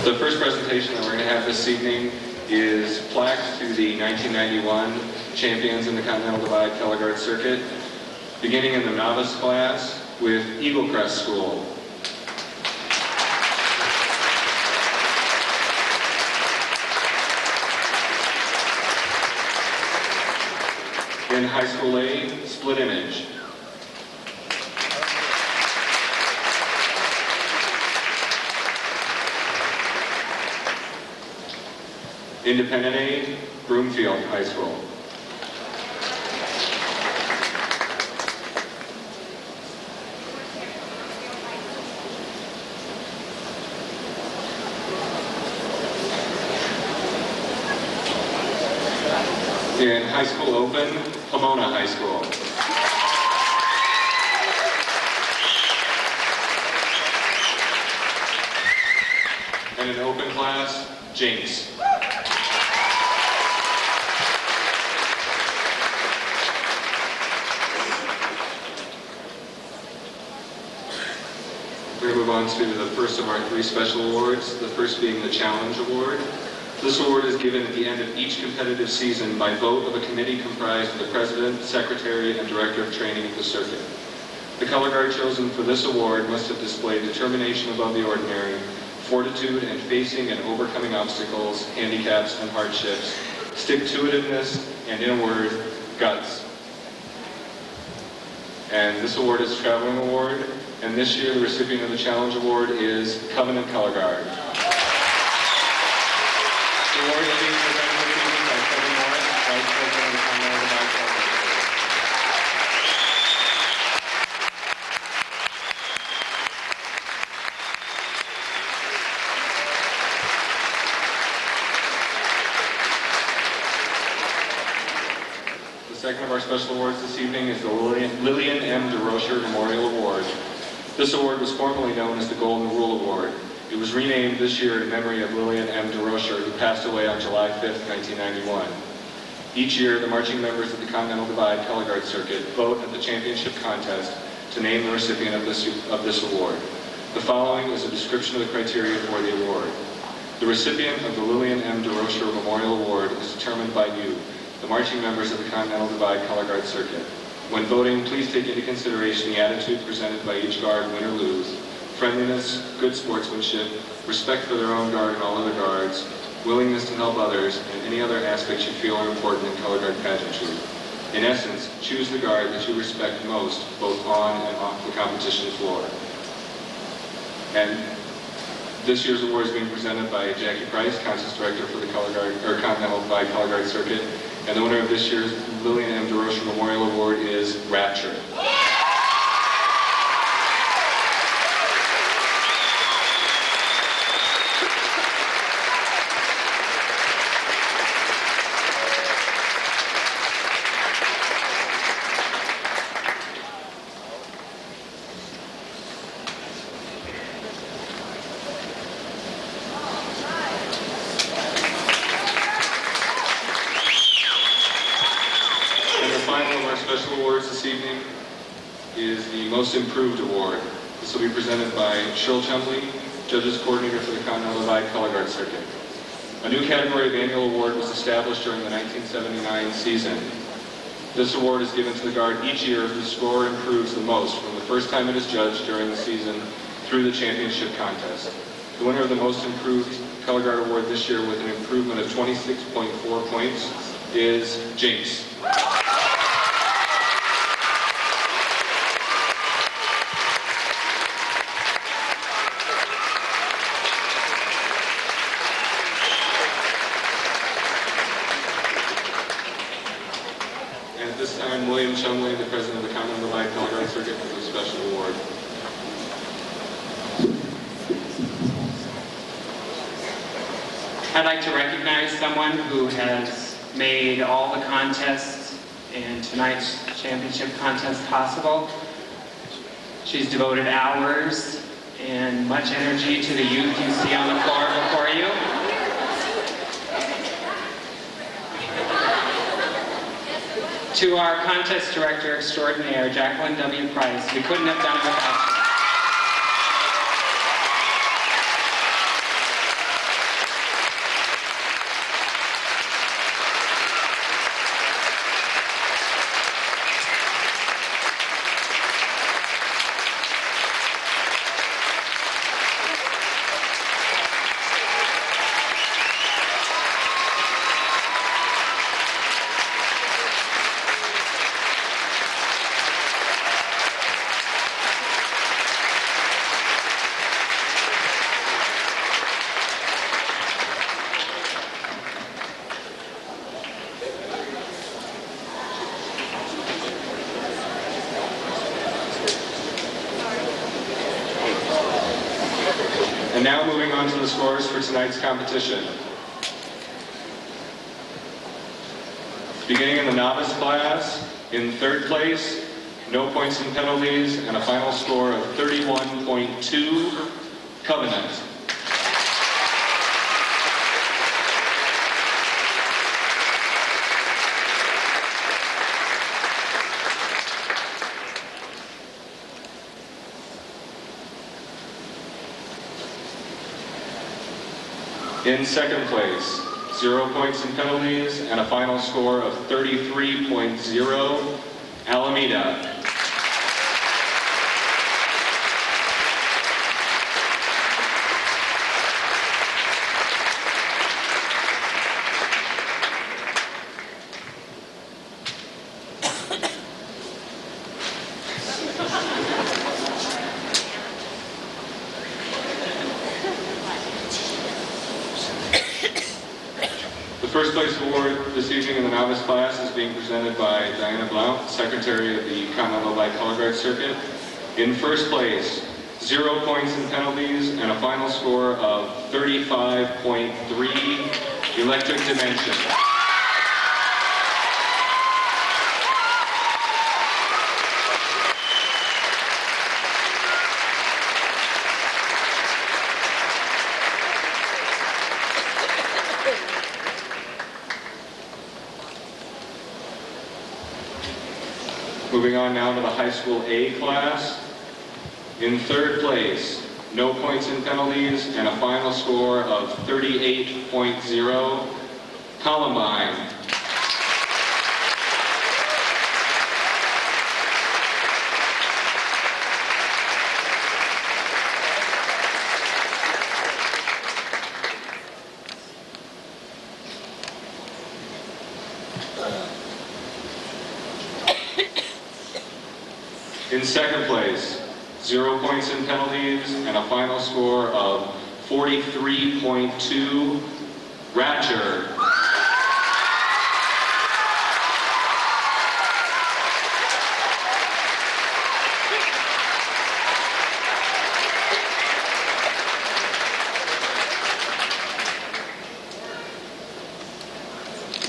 The first presentation that we're going to have this evening is plaques to the 1991 champions in the Continental Divide Color Guard Circuit, beginning in the novice class with Eagle Crest School. In High School A, Split Image. Independent A, Broomfield High School. In High School Open, Pomona High School. And in Open Class, Jinx. We're going to move on to the first of our 3 special awards, the first being the Challenge Award. This award is given at the end of each competitive season by vote of a committee comprised of the President, Secretary, and Director of Training of the circuit. The color guard chosen for this award must have displayed determination above the ordinary, fortitude and facing and overcoming obstacles, handicaps, and hardships, stick-to-itiveness, and in a word, guts. And this award is a traveling award. And this year, the recipient of the Challenge Award is Covenant Color Guard. The award is being presented this evening by Kevin Morris, Vice President of the Continental Divide Color Guard. The second of our special awards this evening is the Lillian M. DeRocher Memorial Award. This award was formerly known as the Golden Rule Award. It was renamed this year in memory of Lillian M. DeRocher, who passed away on July 5th, 1991. Each year, the marching members of the Continental Divide Color Guard Circuit vote at the championship contest to name the recipient of this award. The following is a description of the criteria for the award. The recipient of the Lillian M. DeRocher Memorial Award is determined by you, the marching members of the Continental Divide Color Guard Circuit. When voting, please take into consideration the attitude presented by each guard, win or lose, friendliness, good sportsmanship, respect for their own guard and all other guards, willingness to help others, and any other aspects you feel are important in color guard pageantry. In essence, choose the guard that you respect most, both on and off the competition floor. And this year's award is being presented by Jackie Price, Contest Director for the Continental Divide Color Guard Circuit. And the winner of this year's Lillian M. DeRocher Memorial Award is Rapture. Special awards this evening is the Most Improved Award. This will be presented by Cheryl Chumley, Judges Coordinator for the Continental Divide Color Guard Circuit. A new category of annual award was established during the 1979 season. This award is given to the guard each year if the score improves the most from the first time it is judged during the season through the championship contest. The winner of the Most Improved Color Guard Award this year with an improvement of 26.4 points is Jinx. At this time, William Chumley, the President of the Continental Divide Color Guard Circuit, for the special award. I'd like to recognize someone who has made all the contests and tonight's championship contest possible. She's devoted hours and much energy to the youth you see on the floor before you. To our contest director extraordinaire, Jacqueline W. Price, we couldn't have done it without you. And now moving on to the scores for tonight's competition. Beginning in the novice class, in third place, no points and penalties, and a final score of 31.2, Covenant. In second place, 0 points and penalties, and a final score of 33.0, Alameda. The first place award this evening in the novice class is being presented by Diana Blount, Secretary of the Continental Light Color Guard Circuit. In first place, 0 points and penalties, and a final score of 35.3, Electric Dimension. Moving on now to the high school A class. In third place, no points and penalties, and a final score of 38.0, Columbine. In second place, 0 points and penalties, and a final score of 43.2, Ratcher.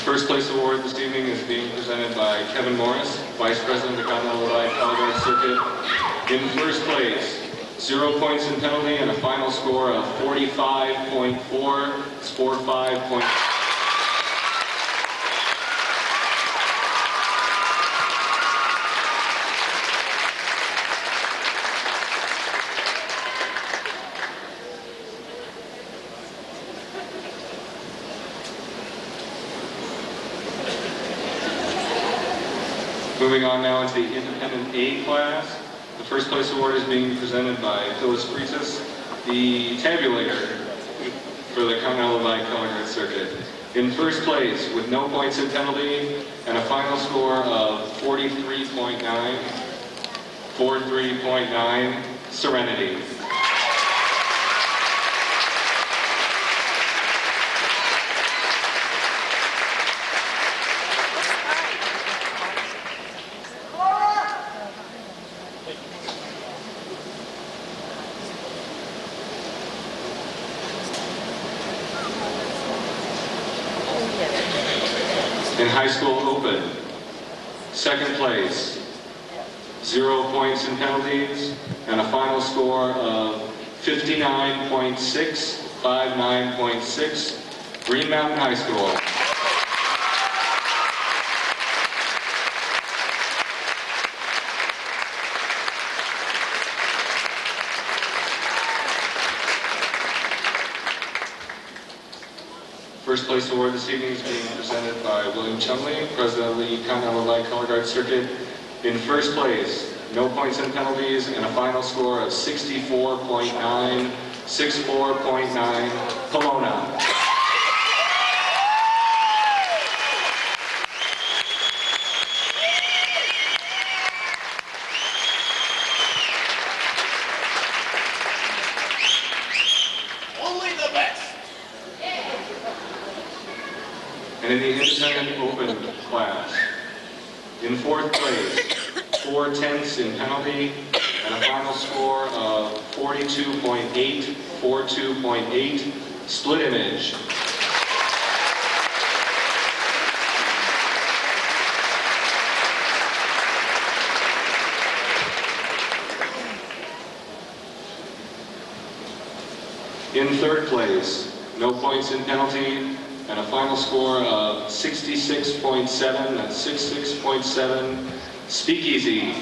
First place award this evening is being presented by Kevin Morris, Vice President of the Continental Light Color Guard Circuit. In first place, 0 points and penalty, and a final score of 45.4, score 5. Moving on now into the independent A class. The first place award is being presented by Phyllis Fritas, the tabulator for the Continental Light Color Guard Circuit. In first place, with no points and penalty, and a final score of 43.9, Serenity. In high school open, second place, 0 points in penalties, and a final score of 59.6, 59.6, Green Mountain High School. First place award this evening is being presented by William Chumley, President of the Continental Light Color Guard Circuit. In first place, no points and penalties, and a final score of 64.9, 64.9, Pomona. Only the best. And in the independent open class, in fourth place, 4/10 in penalty, and a final score of 42.8, 42.8, split image. In third place, no points in penalty, and a final score of 66.7, that's 66.7, Speakeasy.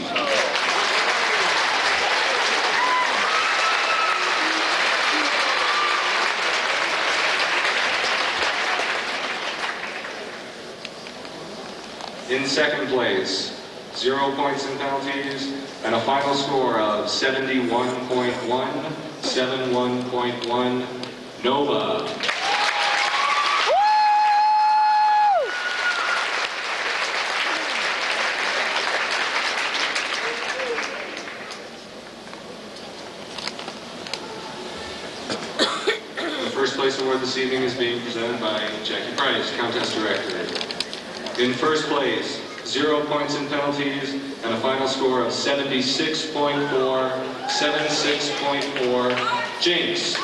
In second place, 0 points in penalties, and a final score of 71.1, 71.1, Nova. The first place award this evening is being presented by Jackie Price, Contest Director. In first place, 0 points in penalties, and a final score of 76.4, 76.4, Jinx.